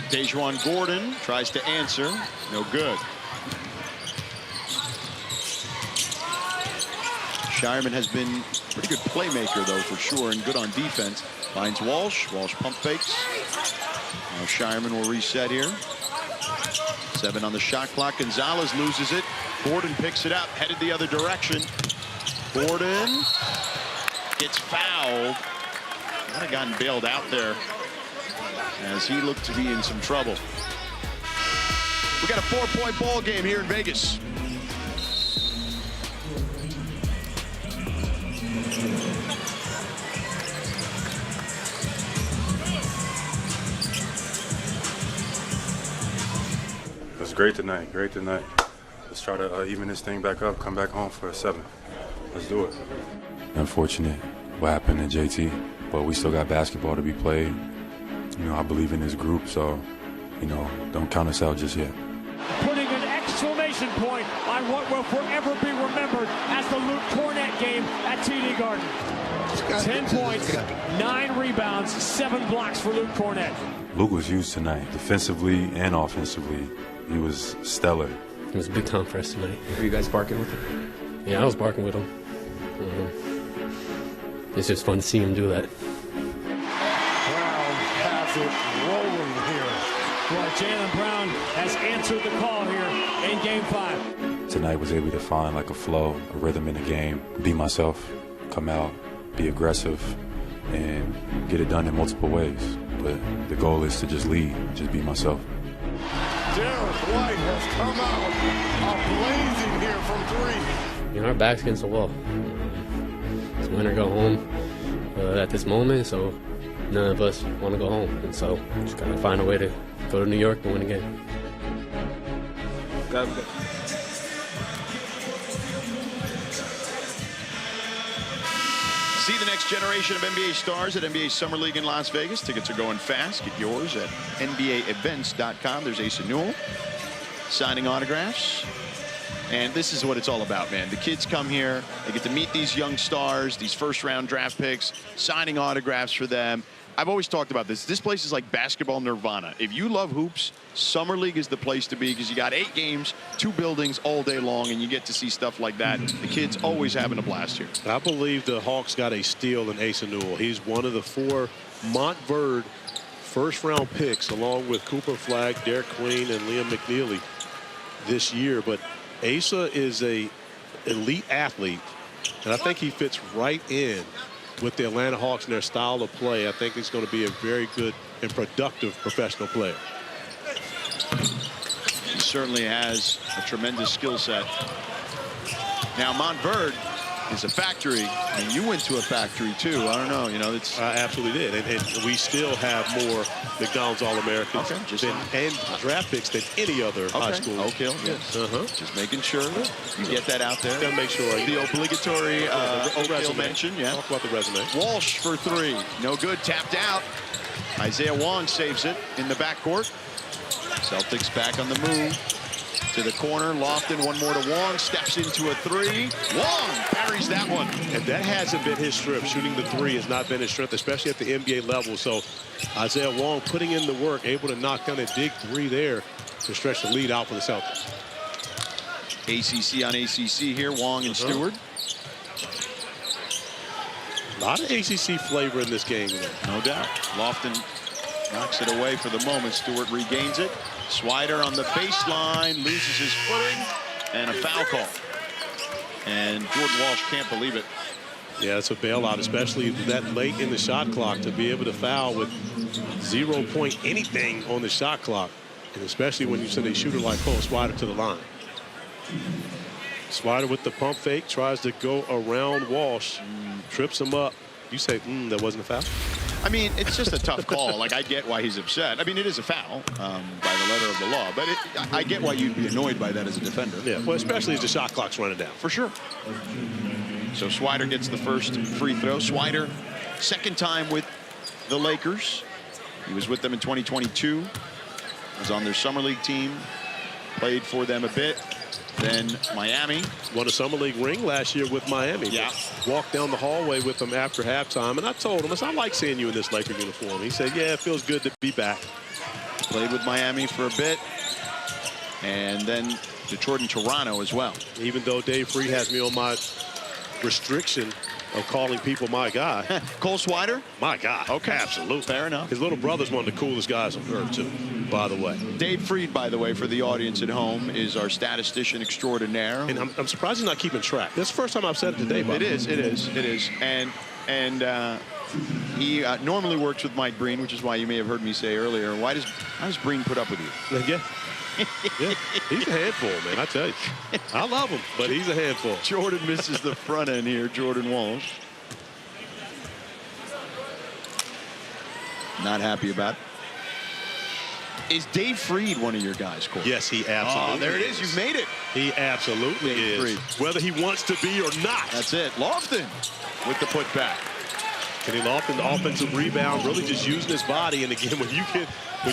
Dejuan Gordon tries to answer. No good. Shireman has been a pretty good playmaker, though, for sure, and good on defense. Finds Walsh. Walsh pump fakes. Now Shireman will reset here. 7 on the shot clock. Gonzalez loses it. Gordon picks it up, headed the other direction. Gordon gets fouled. Might have gotten bailed out there as he looked to be in some trouble. We got a 4-point ball game here in Vegas. It's great tonight, great tonight. Let's try to even this thing back up, come back home for a 7. Let's do it. Unfortunate what happened to JT, but we still got basketball to be played. You know, I believe in this group, so, you know, don't count us out just yet. Putting an exclamation point on what will forever be remembered as the Luke Cornett game at TD Garden. 10 points, 9 rebounds, 7 blocks for Luke Cornett. Luke was huge tonight, defensively and offensively. He was stellar. It was a big time for us tonight. Were you guys barking with him? Yeah, I was barking with him. It's just fun to see him do that. Brown has it rolling here. Well, Jaylen Brown has answered the call here in Game 5. Tonight was able to find like a flow, a rhythm in the game, be myself, come out, be aggressive, and get it done in multiple ways. But the goal is to just lead, just be myself. Derek White has come out blazing here from 3. You know, our back's against the wall. It's win or go home at this moment, so none of us want to go home. And so just got to find a way to go to New York and win a game. See the next generation of NBA stars at NBA Summer League in Las Vegas. Tickets are going fast. Get yours at NBAevents.com. There's Asa Newell signing autographs. And this is what it's all about, man. The kids come here. They get to meet these young stars, these first-round draft picks, signing autographs for them. I've always talked about this. This place is like basketball nirvana. If you love hoops, Summer League is the place to be because you got 8 games, 2 buildings all day long, and you get to see stuff like that. The kids always having a blast here. I believe the Hawks got a steal in Asa Newell. He's one of the 4 Montverde first-round picks, along with Cooper Flagg, Derek Queen, and Liam McNeely this year. But Asa is a elite athlete, and I think he fits right in with the Atlanta Hawks and their style of play. I think he's going to be a very good and productive professional player. He certainly has a tremendous skill set. Now, Montverde is a factory, and you went to a factory too. I don't know, you know, it's I absolutely did, and we still have more McDonald's All-Americans and draft picks than any other high school. Okay, yes. Just making sure you get that out there. Gotta make sure the obligatory resume mention. Yeah. Talk about the resume. Walsh for 3, no good. Tapped out. Isaiah Wong saves it in the backcourt. Celtics back on the move. To the corner, Lofton, one more to Wong, steps into a 3. Wong parries that one. And that hasn't been his strength. Shooting the 3 has not been his strength, especially at the NBA level. So Isaiah Wong putting in the work, able to knock down a big 3 there to stretch the lead out for the Celtics. ACC on ACC here, Wong and Stewart. A lot of ACC flavor in this game. No doubt. Lofton Knocks it away for the moment. Stewart regains it. Swider on the baseline, loses his footing, and a foul call. And Jordan Walsh can't believe it. Yeah, it's a bailout, especially that late in the shot clock, to be able to foul with 0 point anything on the shot clock. And especially when you send a shooter like Cole Swider to the line. Swider with the pump fake, tries to go around Walsh, trips him up. You say, that wasn't a foul? I mean, it's just a tough call. Like, I get why he's upset. I mean, it is a foul by the letter of the law, but I get why you'd be annoyed by that as a defender. Yeah, well, especially as the shot clock's running down. For sure. So Swider gets the first free throw. Swider, second time with the Lakers. He was with them in 2022. Was on their summer league team. Played for them a bit. Then Miami. Won a summer league ring last year with Miami. Yeah. Walked down the hallway with them after halftime, and I told him, I said, I like seeing you in this Laker uniform. He said, yeah, it feels good to be back. Played with Miami for a bit. And then Detroit and Toronto as well. Even though Dave Freed has me on my restriction of calling people my guy. Cole Swider? My guy. Okay. Absolutely. Fair enough. His little brother's one of the coolest guys on earth, too, by the way. Dave Freed, by the way, for the audience at home, is our statistician extraordinaire. And I'm surprised he's not keeping track. That's the first time I've said it today, Bob. It is. And he normally works with Mike Breen, which is why you may have heard me say earlier, how does Breen put up with you? Yeah. Yeah, he's a handful, man, I tell you. I love him, but he's a handful. Jordan misses the front end here, Jordan Walsh. Not happy about it. Is Dave Freed one of your guys, Corey? Yes, he absolutely is. There it is. You've made it. He absolutely Dave is. Freed. Whether he wants to be or not. That's it. Lofton with the putback. Kenny Lofton, the offensive rebound, really just using his body. And again, when you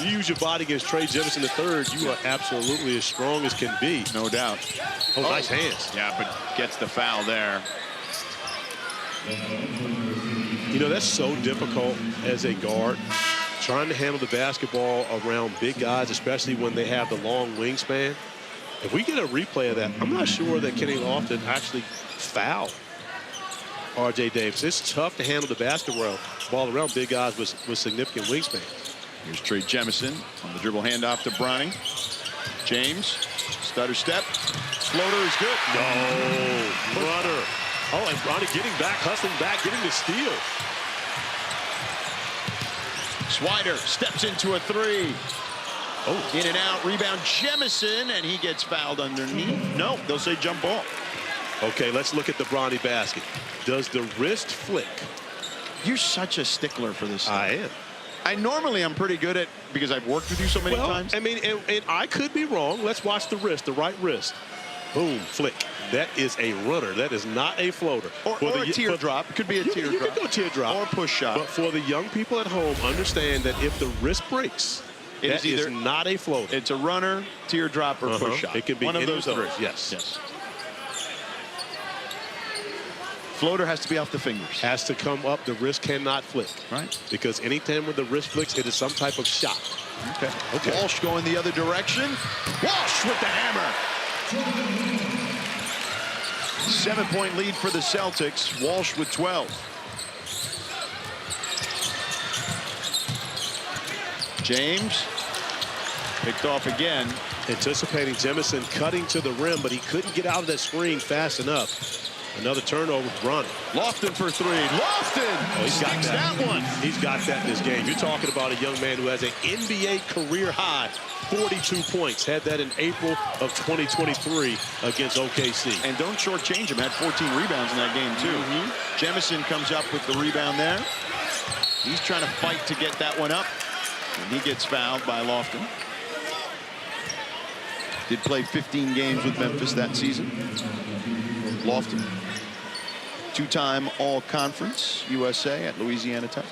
use your body against Trey Jefferson III, you are absolutely as strong as can be. No doubt. Oh, nice hands. Yeah, but gets the foul there. You know, that's so difficult as a guard, trying to handle the basketball around big guys, especially when they have the long wingspan. If we get a replay of that, I'm not sure that Kenny Lofton actually fouled R.J. Davis. It's tough to handle the basketball around big guys with significant wingspan. Here's Trey Jemison on the dribble handoff to Bronny. James, stutter step. Floater is good. No. Runner. Oh, and Bronny getting back, hustling back, getting the steal. Swider steps into a three. Oh, in and out. Rebound Jemison, and he gets fouled underneath. No, they'll say jump ball. Okay, let's look at the Bronny basket. Does the wrist flick? You're such a stickler for this. I am. I'm pretty good at, because I've worked with you so many times. I mean, and I could be wrong. Let's watch the wrist, the right wrist. Boom, flick. That is a runner. That is not a floater. Or a teardrop. It could be a teardrop. You could go teardrop. Or push shot. But for the young people at home, understand that if the wrist breaks, that is not a floater. It's a runner, teardrop, or push shot. It can be one of those three. Yes. Floater has to be off the fingers. Has to come up. The wrist cannot flick. Right. Because anytime when the wrist flicks, it is some type of shot. Okay. Walsh going the other direction. Walsh with the hammer. 7-point lead for the Celtics. Walsh with 12. James picked off again. Anticipating Jemison cutting to the rim, but he couldn't get out of that screen fast enough. Another turnover for Bronny. Lofton for three. Lofton! He's got that one. He's got that in this game. You're talking about a young man who has an NBA career high 42 points. Had that in April of 2023 against OKC. And don't shortchange him. Had 14 rebounds in that game, too. Jemison comes up with the rebound there. He's trying to fight to get that one up. And he gets fouled by Lofton. Did play 15 games with Memphis that season. Lofton. Two-time All-Conference USA at Louisiana Tech.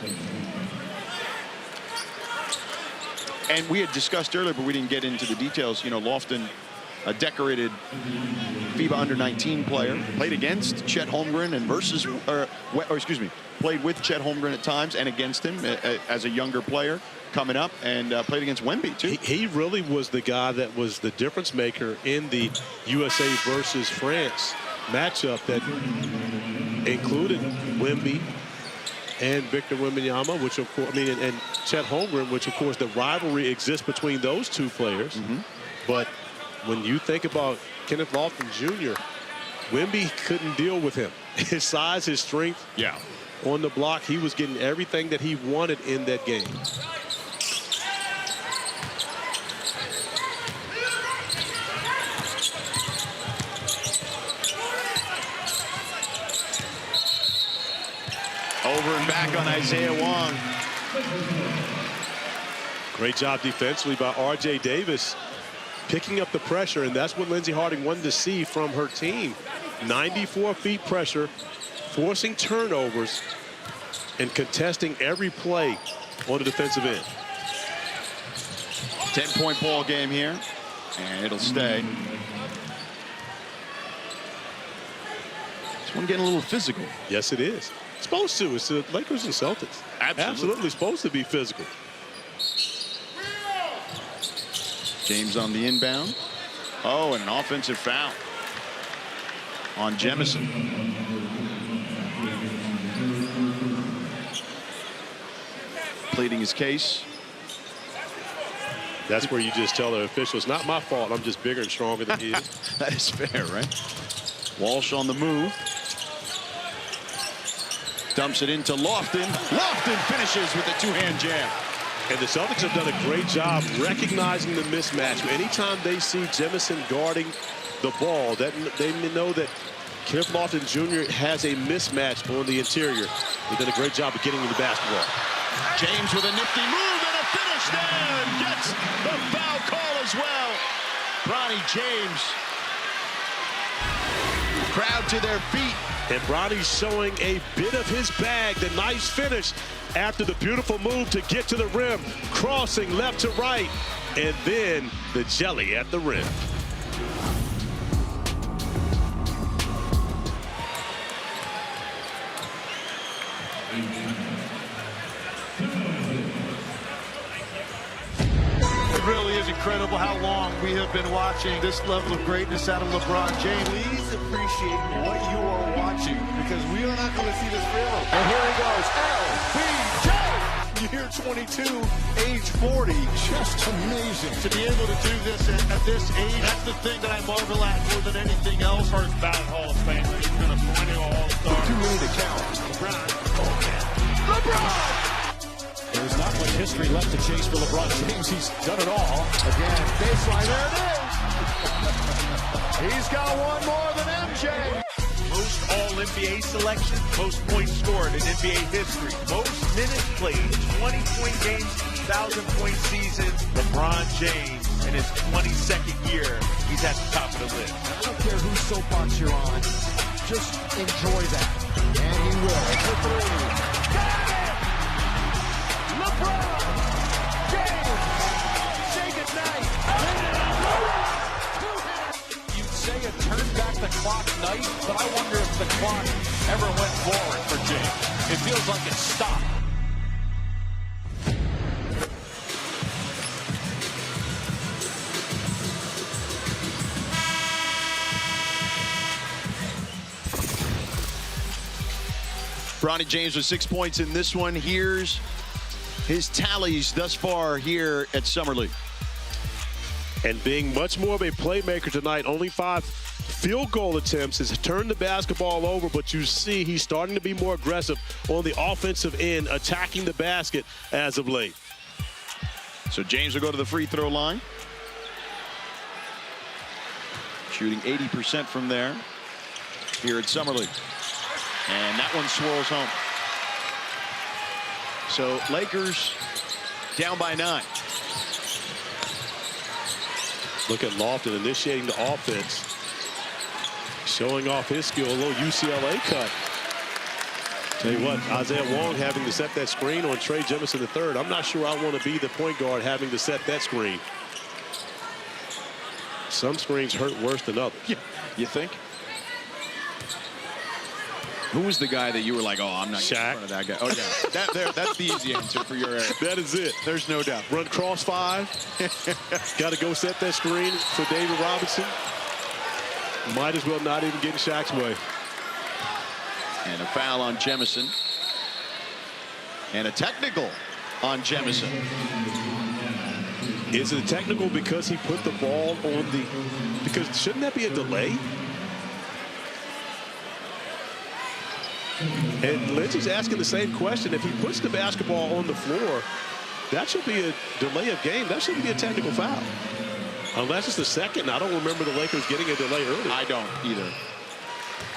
And we had discussed earlier, but we didn't get into the details. You know, Lofton, a decorated FIBA under-19 player, played against Chet Holmgren and played with Chet Holmgren at times and against him as a younger player coming up, and played against Wemby too. He really was the guy that was the difference maker in the USA versus France matchup that included Wemby, and Victor Wembanyama, which of course, and Chet Holmgren, which of course the rivalry exists between those two players. But when you think about Kenneth Lofton Jr., Wemby couldn't deal with him. His size, his strength. Yeah. On the block, he was getting everything that he wanted in that game. Over and back on Isaiah Wong. Great job defensively by R.J. Davis, picking up the pressure, and that's what Lindsey Harding wanted to see from her team. 94 feet pressure, forcing turnovers, and contesting every play on the defensive end. 10-point ball game here, and it'll stay. This one getting a little physical. Yes, it is. It's supposed to. It's the Lakers and Celtics. Absolutely supposed to be physical. James on the inbound. Oh, and an offensive foul on Jemison. Pleading his case. That's where you just tell the officials, not my fault, I'm just bigger and stronger than he is. That is fair, right? Walsh on the move. Dumps it into Lofton. Lofton finishes with a two-hand jam. And the Celtics have done a great job recognizing the mismatch. Anytime they see Jemison guarding the ball, that they know that Kenneth Lofton Jr. has a mismatch on the interior. They've done a great job of getting him the basketball. James with a nifty move and a finish there, and gets the foul call as well. Bronny James. Crowd to their feet. And Bronny's showing a bit of his bag. The nice finish after the beautiful move to get to the rim, crossing left to right, and then the jelly at the rim. It really is incredible how long we have been watching this level of greatness out of LeBron James. Please appreciate what you are watching, because we are not going to see this forever. And here he goes, LBJ! Year 22, age 40. Just amazing. To be able to do this at this age, that's the thing that I marvel at more than anything else. First ballot Hall of Famer. He's been a perennial All-Star. Too many to count. LeBron. Oh, man. LeBron! There's not much history left to chase for LeBron James. He's done it all. Again, baseline, there it is. He's got one more than MJ. Most All-NBA selection, most points scored in NBA history. Most minutes played, 20-point games, 1,000-point season. LeBron James, in his 22nd year, he's at the top of the list. I don't care whose soapbox you're on. Just enjoy that. And he will. It's a three. Got it! LeBron James, say goodnight. You'd say a turn back the clock night, but I wonder if the clock ever went forward for James. It feels like it stopped. Bronny James with 6 points in this one. Here's his tallies thus far here at Summer League. And being much more of a playmaker tonight, only 5 field goal attempts, has turned the basketball over, but you see he's starting to be more aggressive on the offensive end, attacking the basket as of late. So James will go to the free throw line. Shooting 80% from there here at Summer League. And that one swirls home. So Lakers down by 9. Look at Lofton initiating the offense, showing off his skill. A little UCLA cut. Tell you what, Isaiah Wong having to set that screen on Trey Jemison III. I'm not sure I want to be the point guard having to set that screen. Some screens hurt worse than others. Yeah, you think? Who was the guy that you were like, oh, I'm not getting in front of that guy? Oh, yeah. That's the easy answer for your area. That is it. There's no doubt. Run cross 5. Got to go set that screen for David Robinson. Might as well not even get in Shaq's way. And a foul on Jemison. And a technical on Jemison. Is it a technical because he put the ball on the, because shouldn't that be a delay? And Lindsey's asking the same question. If he puts the basketball on the floor, that should be a delay of game. That shouldn't be a technical foul. Unless it's the second. I don't remember the Lakers getting a delay early. I don't either.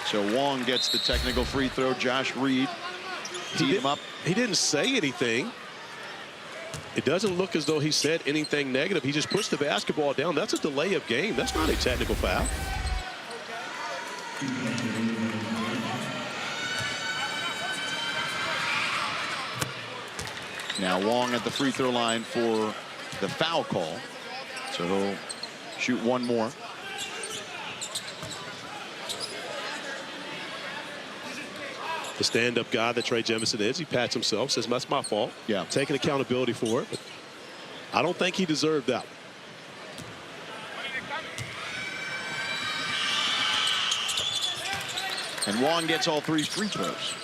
So Wong gets the technical free throw. Josh Reed teed him up. He didn't say anything. It doesn't look as though he said anything negative. He just puts the basketball down. That's a delay of game. That's not a technical foul. Now Wong at the free throw line for the foul call. So he'll shoot one more. The stand-up guy that Trey Jemison is, he pats himself, says, that's my fault. Yeah. Taking accountability for it. But I don't think he deserved that one. And Wong gets all 3 free throws.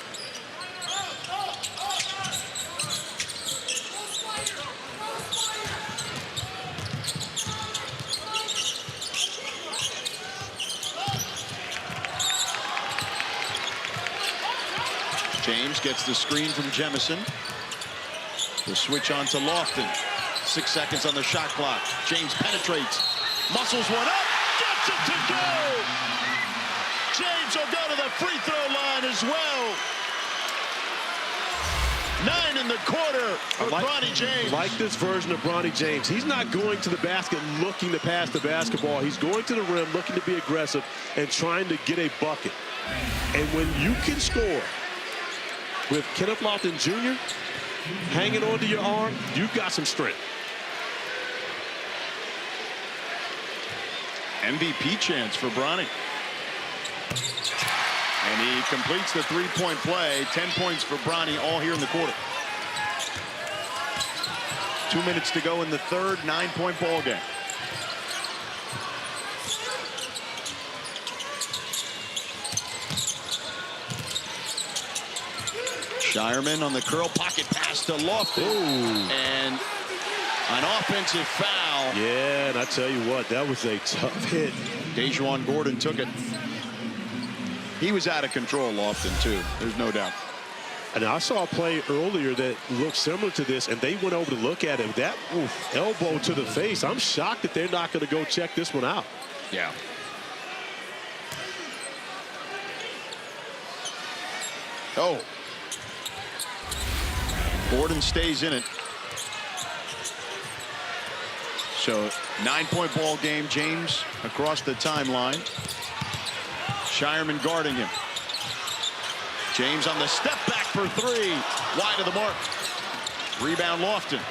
James gets the screen from Jemison. The switch on to Lofton. 6 seconds on the shot clock. James penetrates. Muscles one up. Gets it to go. James will go to the free throw line as well. 9 in the quarter for Bronny James. Like this version of Bronny James. He's not going to the basket looking to pass the basketball. He's going to the rim looking to be aggressive and trying to get a bucket. And when you can score with Kenneth Lofton Jr. hanging onto your arm, you've got some strength. MVP chance for Bronny. And he completes the three-point play. 10 points for Bronny, all here in the quarter. 2 minutes to go in the third, 9-point ball game. Shireman on the curl, pocket pass to Lofton. Ooh. And an offensive foul. Yeah, and I tell you what, that was a tough hit. Dejuan Gordon took it. He was out of control, Lofton, too. There's no doubt. And I saw a play earlier that looked similar to this, and they went over to look at it. That elbow to the face, I'm shocked that they're not going to go check this one out. Yeah. Oh. Gordon stays in it. So 9-point ball game. James across the timeline. Shireman guarding him. James on the step back for 3. Wide of the mark. Rebound Lofton.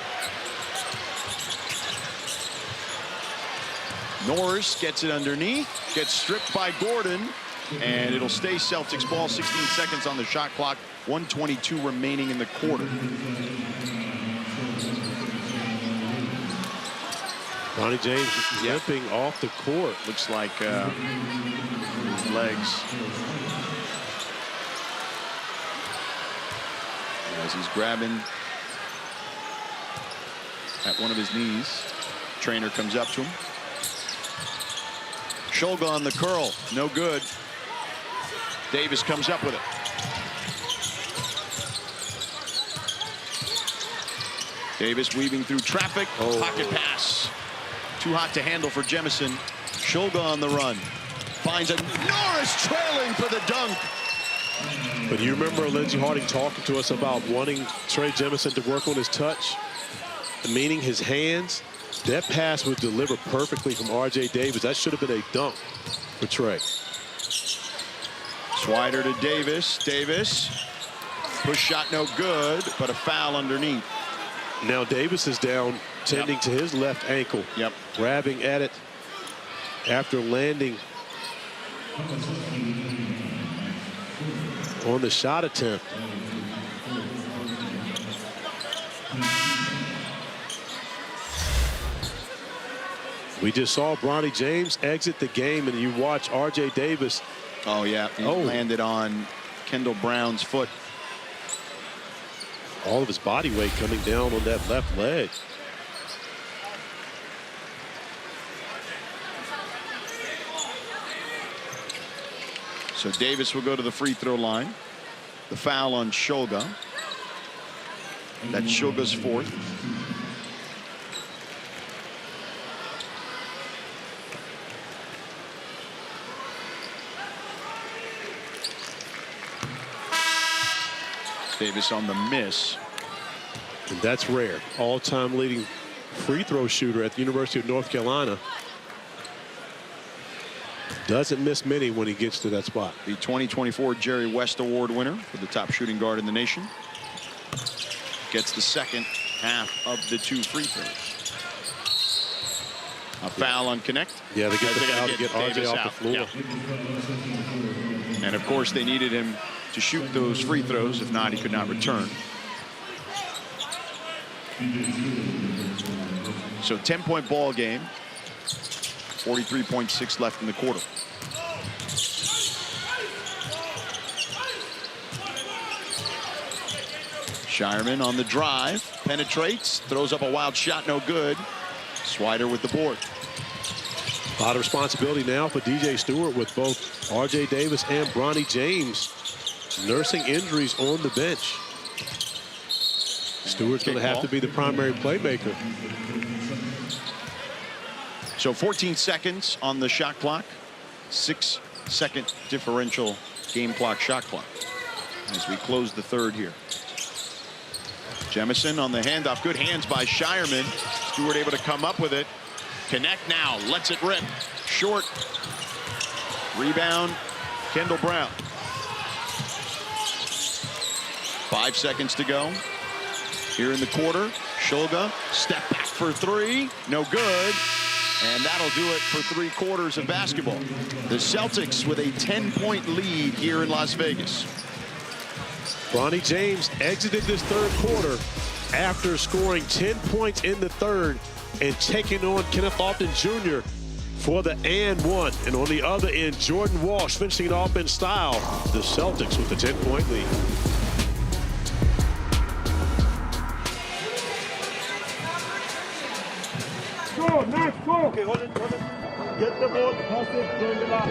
Norris gets it underneath. Gets stripped by Gordon. And it'll stay Celtics ball. 16 seconds on the shot clock. 1:22 remaining in the quarter. Bronny James limping off the court. Looks like his legs. As he's grabbing at one of his knees. Trainer comes up to him. Shulga on the curl. No good. Davis comes up with it. Davis weaving through traffic. Pocket pass. Too hot to handle for Jemison. Shulga on the run. Finds a Norris trailing for the dunk. But you remember Lindsey Harding talking to us about wanting Trey Jemison to work on his touch, meaning his hands. That pass was delivered perfectly from R.J. Davis. That should have been a dunk for Trey. Swider to Davis. Davis. Push shot no good, but a foul underneath. Now Davis is down, tending to his left ankle. Yep. Grabbing at it after landing on the shot attempt. We just saw Bronny James exit the game, and you watch R.J. Davis. Oh, yeah. He landed on Kendall Brown's foot. all of his body weight coming down on that left leg. So Davis will go to the free throw line. The foul on Shulga. That's Shulga's fourth. Davis on the miss. And that's rare. All-time leading free throw shooter at the University of North Carolina. Doesn't miss many when he gets to that spot. The 2024 Jerry West Award winner for the top shooting guard in the nation. Gets the second half of the 2 free throws. A foul on Connect. Yeah, they get the foul to get Davis RJ out. off the floor. Yeah. And of course they needed him to shoot those free throws. If not, he could not return. So 10-point ball game. 43.6 left in the quarter. Shireman on the drive, penetrates, throws up a wild shot, no good. Swider with the board. A lot of responsibility now for DJ Stewart with both R.J. Davis and Bronny James nursing injuries on the bench. Stewart's going to have to be the primary playmaker. So 14 seconds on the shot clock. 6-second differential game clock, shot clock. As we close the third here. Jemison on the handoff. Good hands by Shireman. Stewart able to come up with it. Connect now. Lets it rip. Short. Rebound. Kendall Brown. 5 seconds to go. Here in the quarter. Shulga. Step back for 3. No good. And that'll do it for 3 quarters of basketball. The Celtics with a 10-point lead here in Las Vegas. Bronny James exited this third quarter after scoring 10 points in the third and taking on Kenneth Lofton Jr. for the and one. And on the other end, Jordan Walsh finishing it off in style. The Celtics with the 10-point lead. Go, nice, go. Okay, hold it. Get the ball, pass it, bring it up.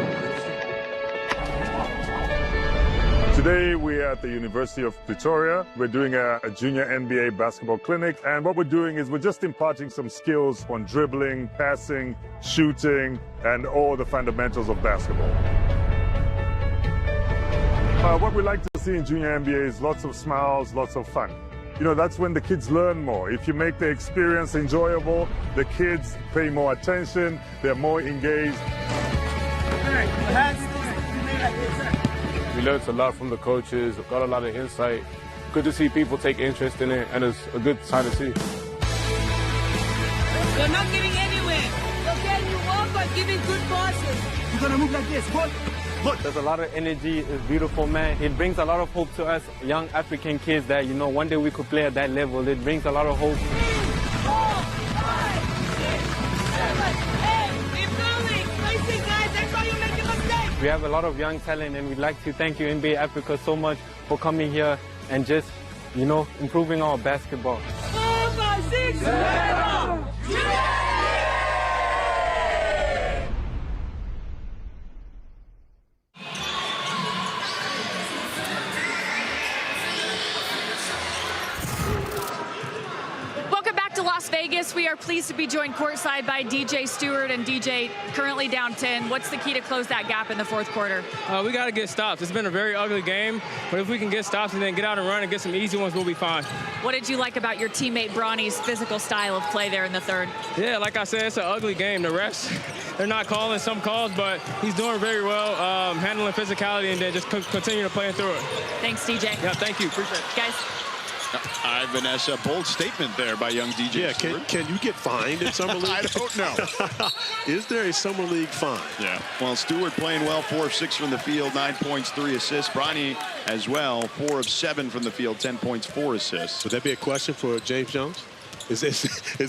Today we're at the University of Pretoria. We're doing a junior NBA basketball clinic, and what we're doing is we're just imparting some skills on dribbling, passing, shooting, and all the fundamentals of basketball. What we like to see in junior NBA is lots of smiles, lots of fun. You know, that's when the kids learn more. If you make the experience enjoyable, the kids pay more attention, they're more engaged. We learned a lot from the coaches, got a lot of insight. Good to see people take interest in it, and it's a good sign to see. You're not giving anywhere. Okay, you walk by giving good passes. You're gonna move like this. Look. There's a lot of energy. It's beautiful, man. It brings a lot of hope to us young African kids that, you know, one day we could play at that level. It brings a lot of hope. 4, 5, 6, 7, 8. Keep going. Crazy guys. That's why you're making mistakes. We have a lot of young talent, and we'd like to thank you, NBA Africa, so much for coming here and just, you know, improving our basketball. 4, 5, 6, 7, 8. Las Vegas, we are pleased to be joined courtside by DJ Stewart. And DJ, currently down 10. What's the key to close that gap in the fourth quarter? We got to get stops. It's been a very ugly game, but if we can get stops and then get out and run and get some easy ones, we'll be fine. What did you like about your teammate Bronny's physical style of play there in the third? Yeah, like I said, it's an ugly game. The refs, they're not calling some calls, but he's doing very well, handling physicality, and then just continue to play through it. Thanks, DJ. Yeah, thank you. Appreciate it. Guys. Vanessa, bold statement there by young DJ. Yeah, can you get fined in Summer League? I don't know. Is there a Summer League fine? Yeah. Well, Stewart playing well, 4 of 6 from the field, 9 points, 3 assists. Bronny as well, 4 of 7 from the field, 10 points, 4 assists. Would that be a question for James Jones? Is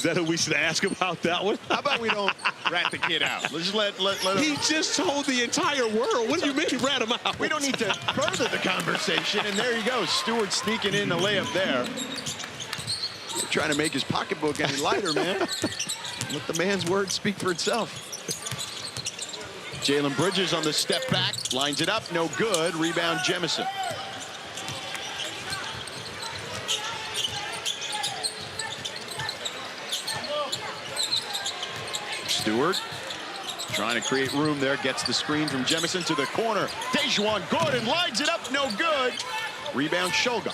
that who we should ask about that one? How about we don't rat the kid out? Let's just let him. He just told the entire world. What do you mean rat him out? We don't need to further the conversation. And there you go. Stewart sneaking in the layup there. They're trying to make his pocketbook any lighter, man. Let the man's word speak for itself. Jalen Bridges on the step back. Lines it up. No good. Rebound, Jemison. Stewart trying to create room there. Gets the screen from Jemison to the corner. Dejuan Gordon lines it up. No good. Rebound, Shulga.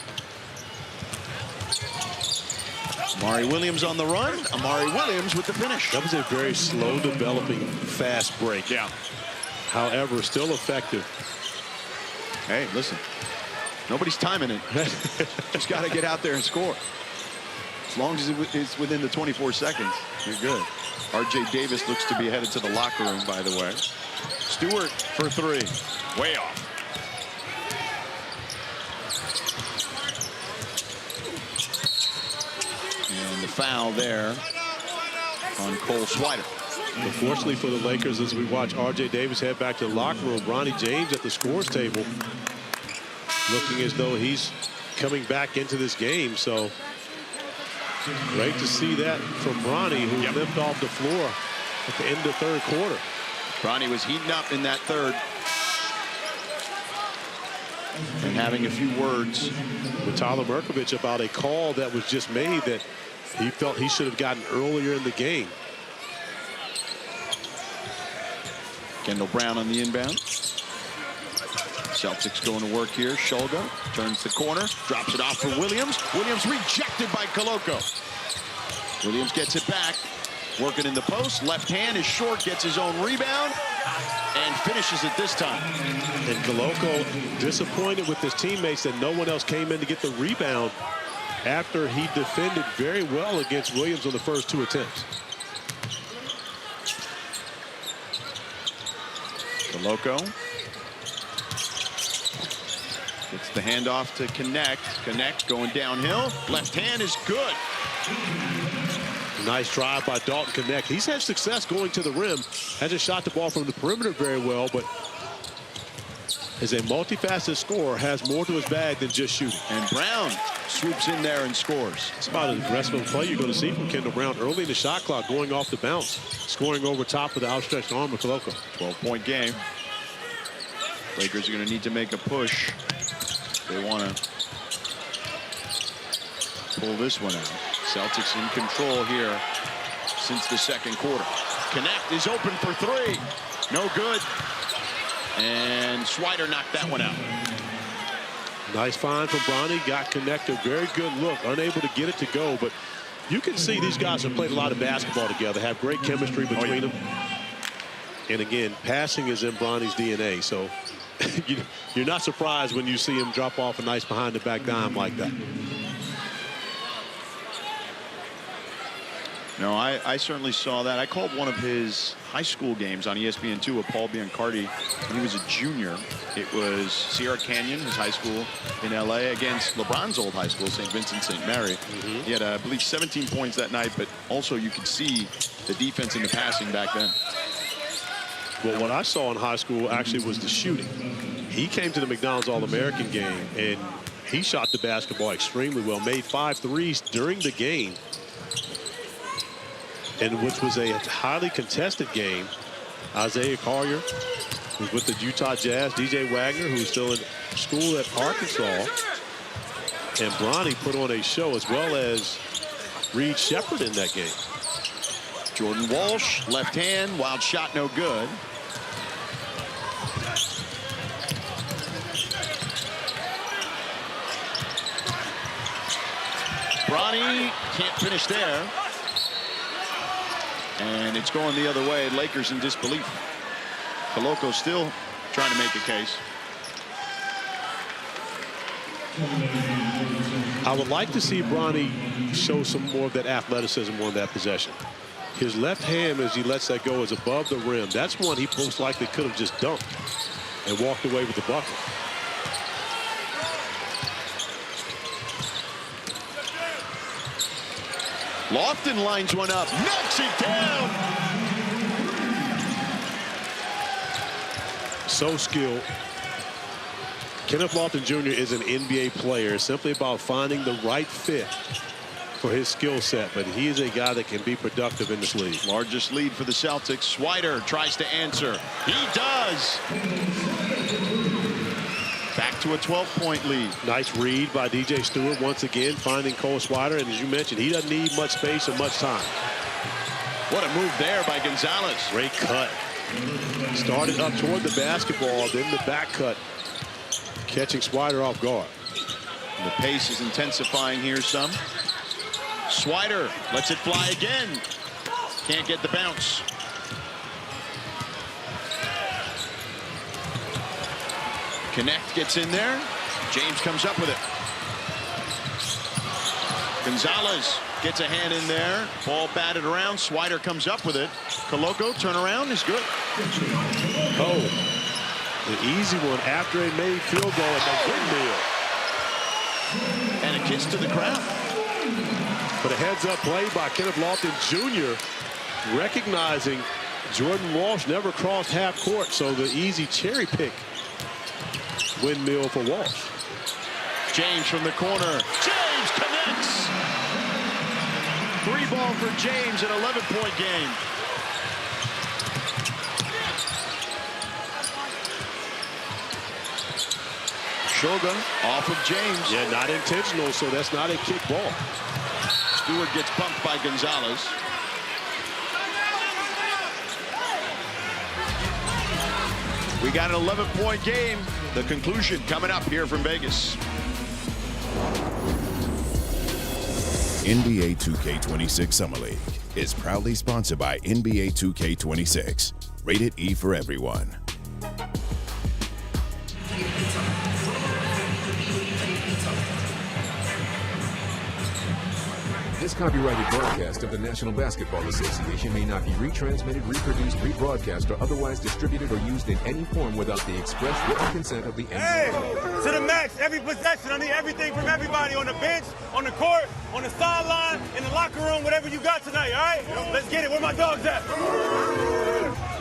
Amari Williams on the run. Amari Williams with the finish. That was a very slow developing fast break. Yeah. However, still effective. Hey, listen. Nobody's timing it. Just got to get out there and score. As long as it's within the 24 seconds, you're good. RJ Davis looks to be headed to the locker room, by the way. Stewart for three. Way off. And the foul there on Cole Swider. Unfortunately for the Lakers, as we watch RJ Davis head back to the locker room, Bronny James at the scores table looking as though he's coming back into this game. So great to see that from Bronny, who limped off the floor at the end of third quarter. Bronny was heating up in that third and having a few words with Tyler Merkovich about a call that was just made that he felt he should have gotten earlier in the game. Kendall Brown on the inbound. Celtics going to work here. Shulga turns the corner, drops it off for Williams. Williams rejected by Koloko. Williams gets it back, working in the post. Left hand is short, gets his own rebound, and finishes it this time. And Koloko disappointed with his teammates that no one else came in to get the rebound after he defended very well against Williams on the first two attempts. Koloko gets the handoff to Connect. Connect going downhill. Left hand is good. Nice drive by Dalton Connect. He's had success going to the rim. Hasn't shot the ball from the perimeter very well, but is a multifaceted scorer, has more to his bag than just shooting. And Brown swoops in there and scores. It's about as aggressive play you're going to see from Kendall Brown early in the shot clock, going off the bounce, scoring over top of the outstretched arm of Koloko. 12-point game. Lakers are going to need to make a push. They want to pull this one out. Celtics in control here since the second quarter. Connect is open for three. No good. And Swider knocked that one out. Nice find from Bronny. Got Connect a very good look. Unable to get it to go, but you can see these guys have played a lot of basketball together, have great chemistry between them. And again, passing is in Bronny's DNA, so you're not surprised when you see him drop off a nice behind-the-back dime like that. No, I certainly saw that. I called one of his high school games on ESPN2 with Paul Biancardi when he was a junior. It was Sierra Canyon, his high school in L.A., against LeBron's old high school, St. Vincent St. Mary. He had, I believe, 17 points that night, but also you could see the defense and the passing back then. Well, what I saw in high school actually was the shooting. He came to the McDonald's All-American game, and he shot the basketball extremely well, made 5 threes during the game, and which was a highly contested game. Isaiah Collier was with the Utah Jazz. DJ Wagner, who's still in school at Arkansas. And Bronny put on a show, as well as Reed Shepherd in that game. Jordan Walsh, left hand, wild shot, no good. Bronny can't finish there. And it's going the other way. Lakers in disbelief. Koloko still trying to make a case. I would like to see Bronny show some more of that athleticism on that possession. His left hand, as he lets that go, is above the rim. That's one he most likely could have just dunked and walked away with the bucket. Lofton lines one up, knocks it down. So skilled. Kenneth Lofton Jr. is an NBA player. It's simply about finding the right fit for his skill set, but he is a guy that can be productive in this league. Largest lead for the Celtics. Swider tries to answer. He does. Back to a 12-point lead. Nice read by DJ Stewart once again, finding Cole Swider, and as you mentioned, he doesn't need much space or much time. What a move there by Gonzalez. Great cut. Started up toward the basketball, then the back cut, catching Swider off guard. And the pace is intensifying here some. Swider lets it fly again. Can't get the bounce. Connect gets in there. James comes up with it. Gonzalez gets a hand in there. Ball batted around. Swider comes up with it. Koloko turnaround is good. Oh, the easy one after a made field goal at the windmill. And a kiss to the crowd. But a heads-up play by Kenneth Lofton Jr. recognizing Jordan Walsh never crossed half court, so the easy cherry pick windmill for Walsh. James from the corner. James connects. 3-ball for James, an 11-point game. Shogun off of James. Yeah, not intentional, so that's not a kick ball. Stewart gets bumped by Gonzalez. We got an 11-point game. The conclusion coming up here from Vegas. NBA 2K26 Summer League is proudly sponsored by NBA 2K26. Rated E for everyone. This copyrighted broadcast of the National Basketball Association may not be retransmitted, reproduced, rebroadcast, or otherwise distributed or used in any form without the express written consent of the NBA. Hey, to the max, every possession. I need everything from everybody on the bench, on the court, on the sideline, in the locker room, whatever you got tonight, all right? Let's get it. Where my dogs at?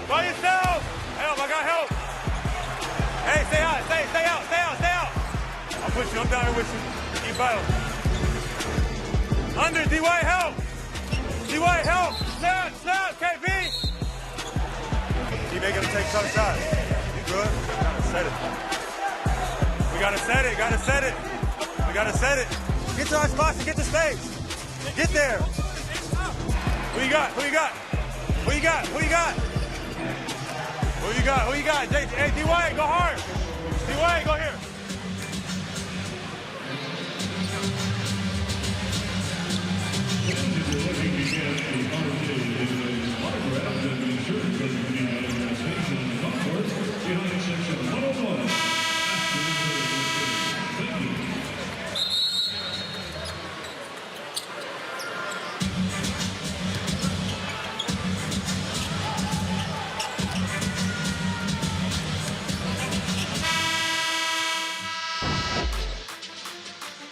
By yourself. Help, I got help. Hey, stay out, stay out, stay out, stay out. I'll push you, I'm down here with you. Keep battle. Under, D-White, help! D-White, help! Snap, snap, KB! D-Bay gonna take some shots. You good? Gotta set it. We gotta set it, gotta set it. We gotta set it. Get to our spots and get to space. Get there. Who you got? Who you got? Who you got? Who you got? Who you got? Who you got? Hey, D-White, go hard. D-White, go here.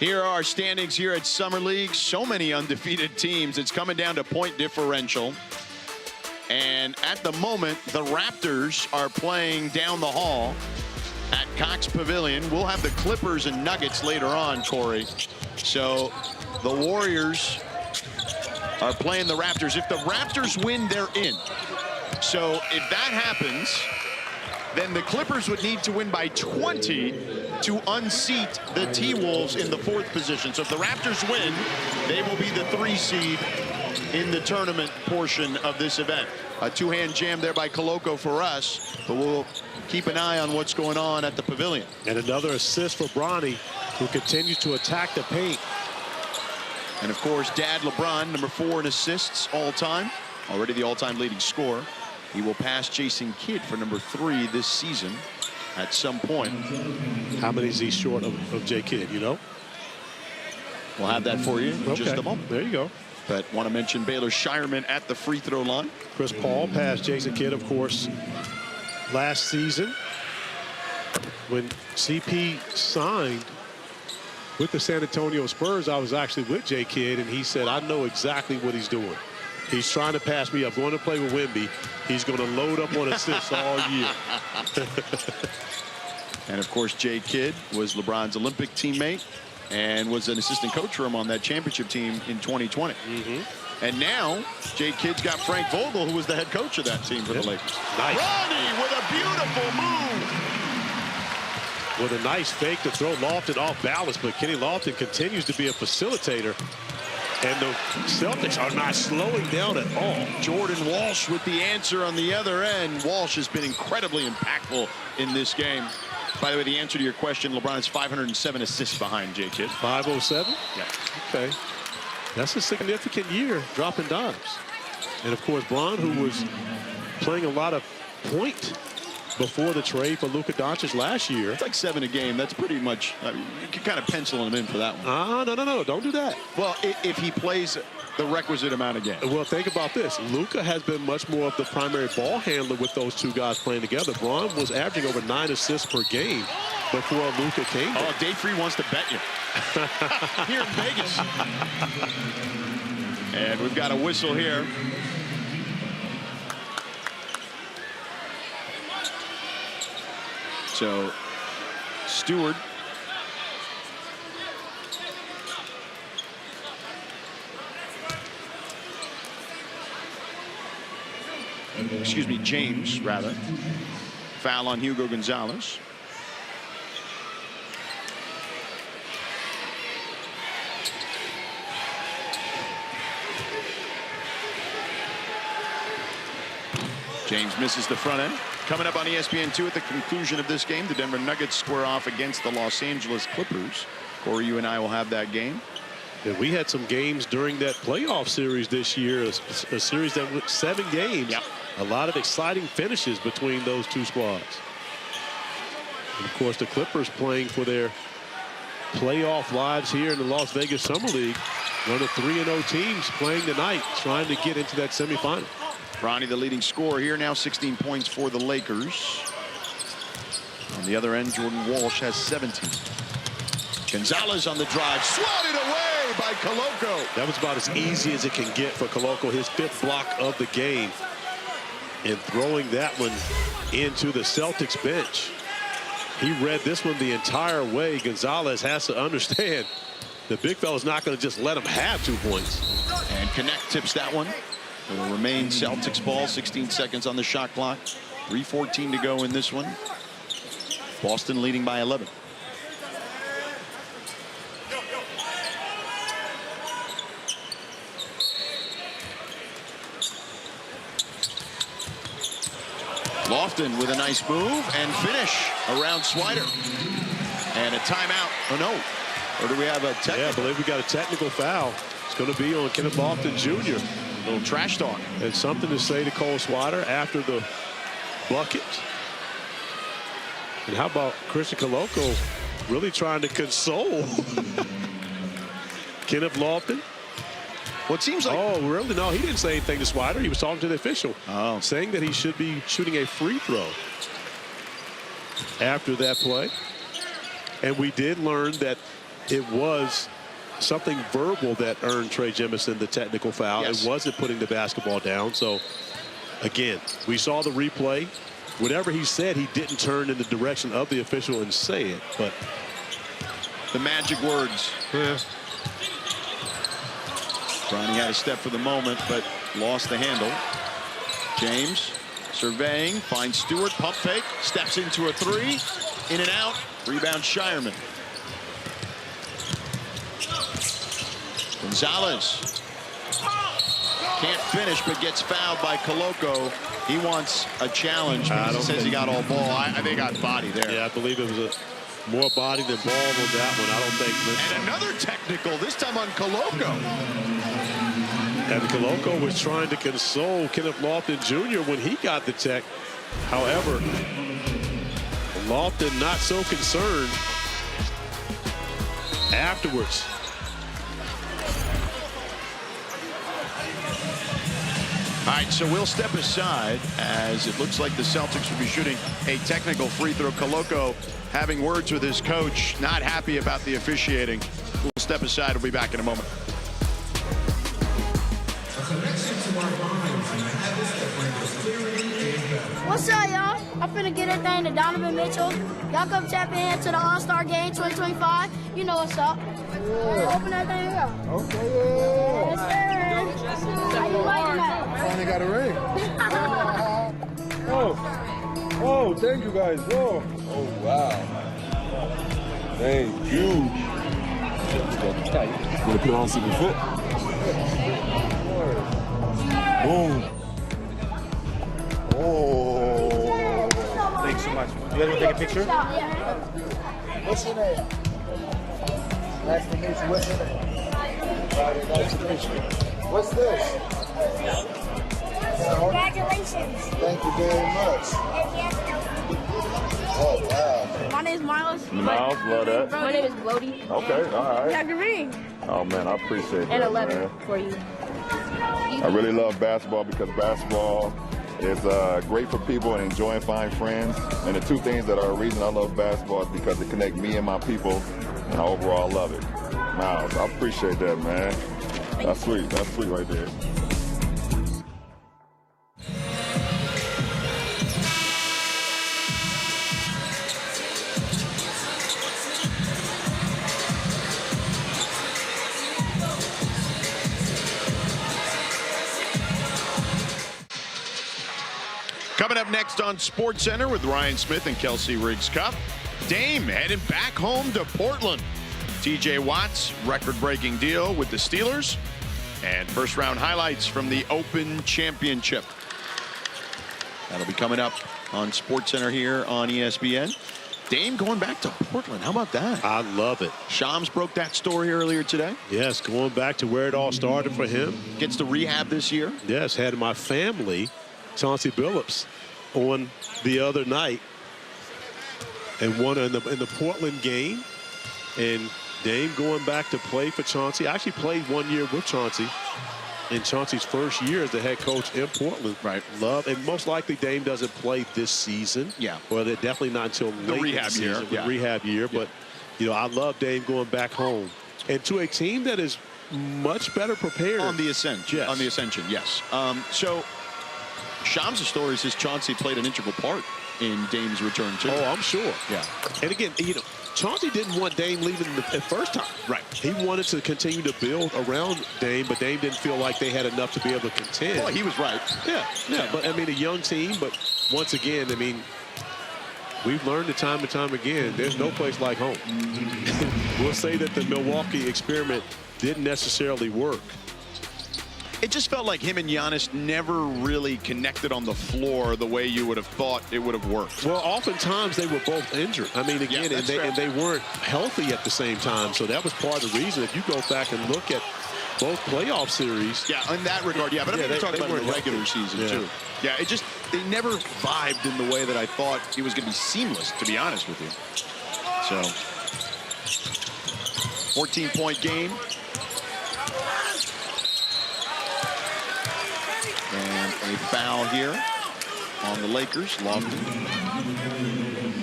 Here are our standings here at Summer League. So many undefeated teams. It's coming down to point differential. And at the moment, the Raptors are playing down the hall at Cox Pavilion. We'll have the Clippers and Nuggets later on, Corey. So the Warriors are playing the Raptors. If the Raptors win, they're in. So if that happens, then the Clippers would need to win by 20 to unseat the T-Wolves in the 4th position. So if the Raptors win, they will be the 3 seed in the tournament portion of this event. A 2-hand jam there by Koloko for us, but we'll keep an eye on what's going on at the Pavilion. And another assist for Bronny, who continues to attack the paint. And of course, Dad LeBron, number 4 in assists all time, already the all-time leading scorer. He will pass Jason Kidd for number 3 this season at some point. How many is he short of J. Kidd, you know? We'll have that for you in just a moment. There you go. But want to mention Baylor Shireman at the free throw line. Chris Paul passed Jason Kidd, of course, last season when CP signed. with the San Antonio Spurs, I was actually with Jay Kidd, and he said, I know exactly what he's doing. He's trying to pass me up, going to play with Wemby. He's going to load up on assists all year. And, of course, Jay Kidd was LeBron's Olympic teammate and was an assistant coach for him on that championship team in 2020. And now, Jay Kidd's got Frank Vogel, who was the head coach of that team for the Lakers. Nice. Ronnie with a beautiful move. With a nice fake to throw Lofton off balance, but Kenny Lofton continues to be a facilitator. And the Celtics are not slowing down at all. Jordan Walsh with the answer on the other end. Walsh has been incredibly impactful in this game. By the way, the answer to your question, LeBron has 507 assists behind Jay Kidd. 507? Yeah. Okay. That's a significant year, dropping dimes. And, of course, Bron, who was playing a lot of point before the trade for Luka Doncic last year. It's like 7 a game. That's pretty much, I mean, you can kind of pencil him in for that one. No. Don't do that. Well, if he plays the requisite amount of games. Well, think about this. Luka has been much more of the primary ball handler with those two guys playing together. Bron was averaging over 9 assists per game before Luka came. Oh, Dave Free wants to bet you. Here in Vegas. And we've got a whistle here. So, Stewart. Excuse me, James, rather. Foul on Hugo Gonzalez. James misses the front end. Coming up on ESPN2 at the conclusion of this game, the Denver Nuggets square off against the Los Angeles Clippers. Corey, you and I will have that game. Yeah, we had some games during that playoff series this year, a series that went 7 games. Yep. A lot of exciting finishes between those two squads. And, of course, the Clippers playing for their playoff lives here in the Las Vegas Summer League. One of 3-0 teams playing tonight, trying to get into that semifinal. Ronnie, the leading scorer here, now 16 points for the Lakers. On the other end, Jordan Walsh has 17. Gonzalez on the drive, swatted away by Koloko. That was about as easy as it can get for Koloko, his 5th block of the game. And throwing that one into the Celtics bench. He read this one the entire way. Gonzalez has to understand the big fella's not going to just let him have 2 points. And Connect tips that one. It will remain Celtics ball, 16 seconds on the shot clock. 3:14 to go in this one. Boston leading by 11. Lofton with a nice move and finish around Swider. And a timeout. Oh, no. Or do we have a technical? Yeah, I believe we got a technical foul. It's going to be on Kenneth Lofton Jr. A little trash talk. And something to say to Cole Swider after the bucket. And how about Christian Koloko really trying to console Kenneth Lofton? Well, it seems like... Oh, really? No, he didn't say anything to Swider. He was talking to the official, saying that he should be shooting a free throw after that play. And we did learn that it was something verbal that earned Trey Jemison the technical foul. Yes. It wasn't putting the basketball down. So, again, we saw the replay. Whatever he said, he didn't turn in the direction of the official and say it. But the magic words. Yeah. Bronny had a step for the moment, but lost the handle. James surveying, finds Stewart, pump fake, steps into a 3, in and out, rebound Shireman. Gonzalez can't finish, but gets fouled by Koloko. He wants a challenge because he says he got all ball. I think he got body there. Yeah, I believe it was more body than ball on that one. I don't think. And another technical, this time on Koloko. And Koloko was trying to console Kenneth Lofton Jr. when he got the tech. However, Lofton not so concerned afterwards. All right, so we'll step aside as it looks like the Celtics will be shooting a technical free throw. Coloco having words with his coach, not happy about the officiating. We'll step aside. We'll be back in a moment. What's up, y'all? I'm finna get that thing to Donovan Mitchell. Y'all come tap in to the All-Star Game 2025. You know what's up. Yeah. Open that thing up. Okay, yeah. Yes, sir. How you liking that? Finally got a ring. Oh, thank you guys. Oh wow. Thank you. Want to put it on so it can fit? Boom. Oh. Thanks so much. You guys want to take a picture? What's your name? Nice to meet you. What's your name? Nice to meet you. What's this? Congratulations. Thank you very much. Oh, wow. My name is Miles. Miles, love that. My name is Brody. Okay, all right. Got your ring. Oh, man, I appreciate that, And 11 man. for you. I really love basketball because basketball is great for people and enjoying finding friends. And the two things that are the reason I love basketball is because it connects me and my people, and I overall love it. Miles, I appreciate that, man. That's sweet. That's sweet right there. Coming up next on SportsCenter with Ryan Smith and Kelsey Riggs-Cup. Dame headed back home to Portland. TJ Watt's record-breaking deal with the Steelers. And first-round highlights from the Open Championship. That'll be coming up on SportsCenter here on ESPN. Dame going back to Portland. How about that? I love it. Shams broke that story earlier today. Yes, going back to where it all started for him. Gets to rehab this year. Yes, had my family, Chauncey Billups, on the other night and won in the Portland game. And Dame going back to play for Chauncey. I actually played 1 year with Chauncey in Chauncey's first year as the head coach in Portland. Right. Love, and most likely Dame doesn't play this season. Yeah. Well, they're definitely not until The late rehab in the season, year. the Yeah. rehab year. But, you know, I love Dame going back home and to a team that is much better prepared. On the ascension. Yes. On the ascension, yes. So Shams' story says Chauncey played an integral part in Dame's return, too. Oh, I'm sure. Yeah. And again, you know, Chauncey didn't want Dame leaving the first time. Right. He wanted to continue to build around Dame, but Dame didn't feel like they had enough to be able to contend. Well, he was right. Yeah. But, I mean, a young team, but once again, I mean, we've learned time and time again, there's no place like home. We'll say that the Milwaukee experiment didn't necessarily work. It just felt like him and Giannis never really connected on the floor the way you would have thought it would have worked. Well, oftentimes they were both injured. I mean, again, Yeah, and they weren't healthy at the same time. So that was part of the reason. If you go back and look at both playoff series. Yeah, in that regard, yeah. But I mean, we're talking about in the regular season, too. Yeah, it just, they never vibed in the way that I thought it was going to be seamless, to be honest with you. So, 14-point game. And a foul here on the Lakers. Lofton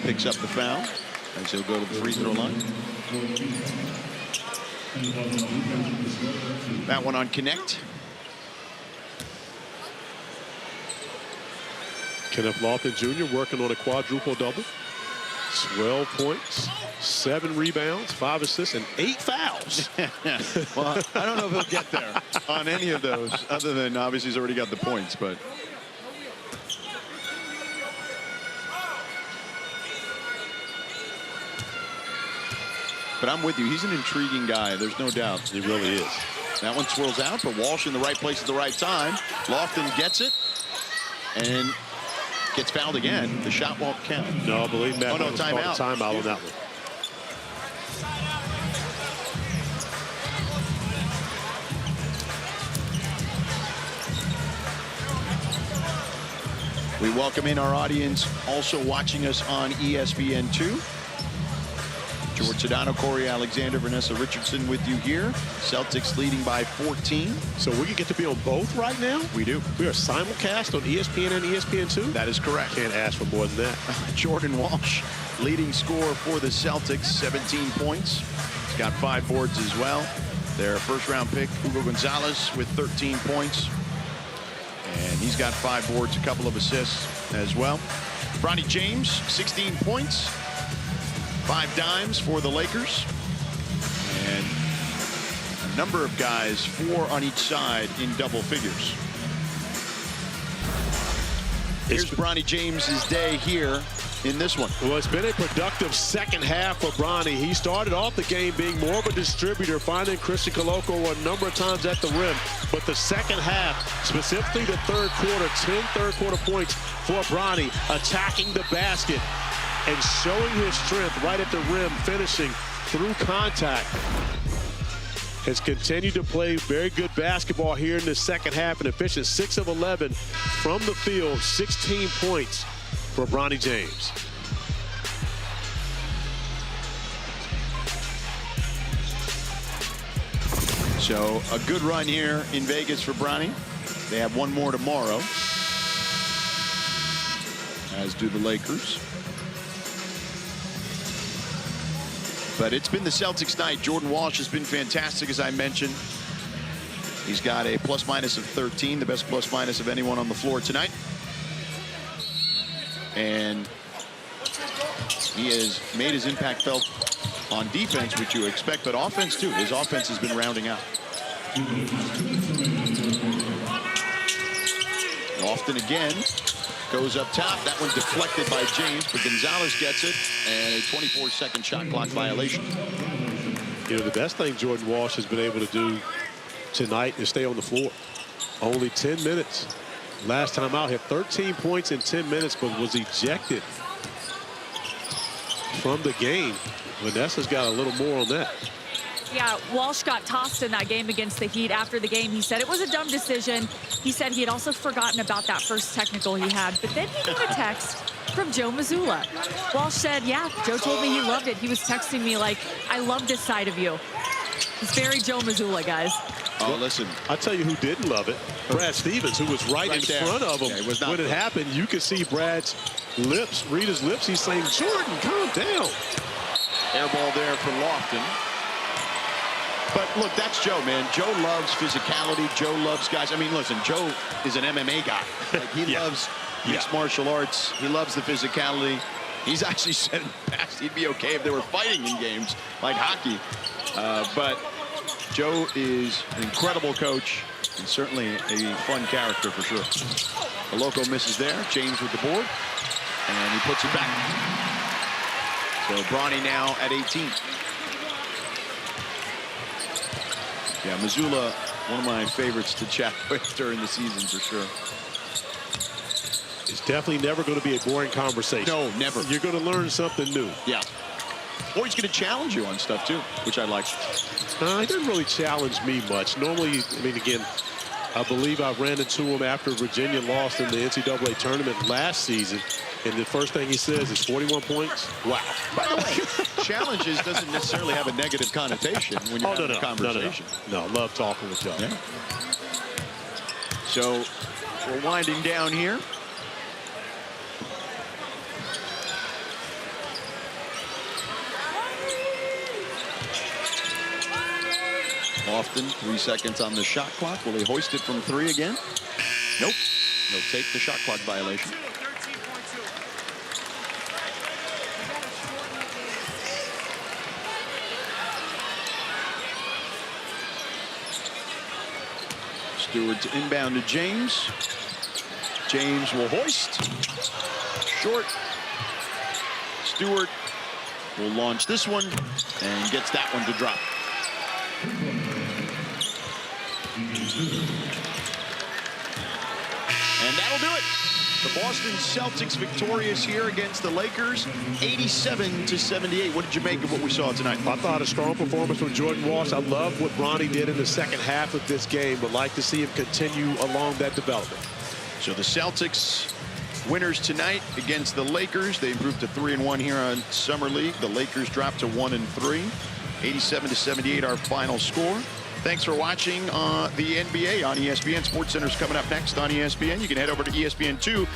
picks up the foul as he'll go to the free throw line. That one on Connect. Kenneth Lofton Jr. working on a quadruple-double. 12 points, 7 rebounds, 5 assists, and 8 fouls. Well, I don't know if he'll get there on any of those, other than obviously he's already got the points. But I'm with you. He's an intriguing guy. There's no doubt. He really is. That one swirls out, but Walsh in the right place at the right time. Lofton gets it and gets fouled again. The shot won't count. No, I believe Matt was called a timeout on that one. We welcome in our audience also watching us on ESPN2. George Sedano, Corey Alexander, Vanessa Richardson with you here. Celtics leading by 14. So we can get to be on both right now? We do. We are simulcast on ESPN and ESPN2? That is correct. Can't ask for more than that. Jordan Walsh, leading scorer for the Celtics, 17 points. He's got 5 boards as well. Their first-round pick, Hugo Gonzalez, with 13 points. And he's got 5 boards, a couple of assists as well. Bronny James, 16 points. 5 dimes for the Lakers. And a number of guys, 4 on each side in double figures. Here's Bronny James's day here in this one. Well, it's been a productive second half for Bronny. He started off the game being more of a distributor, finding Christian Coloco a number of times at the rim. But the second half, specifically the third quarter, 10 third-quarter points for Bronny, attacking the basket and showing his strength right at the rim, finishing through contact. Has continued to play very good basketball here in the second half, and efficient 6 of 11 from the field, 16 points for Bronny James. So a good run here in Vegas for Bronny. They have one more tomorrow, as do the Lakers. But it's been the Celtics night. Jordan Walsh has been fantastic, as I mentioned. He's got a plus-minus of 13, the best plus-minus of anyone on the floor tonight. And he has made his impact felt on defense, which you expect, but offense too. His offense has been rounding out. Lofton again goes up top. That one deflected by James, but Gonzalez gets it, and a 24-second shot clock violation. You know, the best thing Jordan Walsh has been able to do tonight is stay on the floor. Only 10 minutes. Last time out, had 13 points in 10 minutes, but was ejected from the game. Vanessa's got a little more on that. Yeah, Walsh got tossed in that game against the Heat. After the game, he said it was a dumb decision. He said he had also forgotten about that first technical he had. But then he got a text from Joe Mazzulla. Walsh said, yeah, Joe told me he loved it. He was texting me like, I love this side of you. It's very Joe Mazzulla, guys. Oh, listen. I'll tell you who didn't love it. Brad Stevens, who was right in front of him. Yeah, when it happened, you could see Brad's lips, read his lips. He's saying, Jordan, calm down. Air ball there for Lofton. But look, that's Joe, man. Joe loves physicality. Joe loves guys. I mean, listen, Joe is an MMA guy. Like, he loves mixed martial arts. He loves the physicality. He's actually said in the past he'd be okay if they were fighting in games like hockey. But Joe is an incredible coach and certainly a fun character for sure. Coloco misses there. James with the board. And he puts it back. So Bronny now at 18. Yeah, Mazzulla, one of my favorites to chat with during the season for sure. It's definitely never going to be a boring conversation. No, never. You're going to learn something new. Yeah. Or he's going to challenge you on stuff too, which I like. He didn't really challenge me much. Normally, I mean, again, I believe I ran into him after Virginia lost in the NCAA tournament last season. And the first thing he says is 41 points. Wow. By the way, challenges doesn't necessarily have a negative connotation when you're having a conversation. No, I love talking with Joe. Yeah. So we're winding down here. Lofton, 3 seconds on the shot clock. Will he hoist it from 3 again? Nope. He'll take the shot clock violation. Stewart to inbound to James. James will hoist. Short. Stewart will launch this one and gets that one to drop. And that'll do it. The Boston Celtics victorious here against the Lakers, 87-78. What did you make of what we saw tonight? I thought a strong performance from Jordan Walsh. I love what Bronny did in the second half of this game. Would like to see him continue along that development. So the Celtics Winners tonight against the Lakers. They improved to 3-1 here on Summer League. The Lakers dropped to 1-3. 87-78 our final score. Thanks for watching the NBA on ESPN. SportsCenter's coming up next on ESPN. You can head over to ESPN2.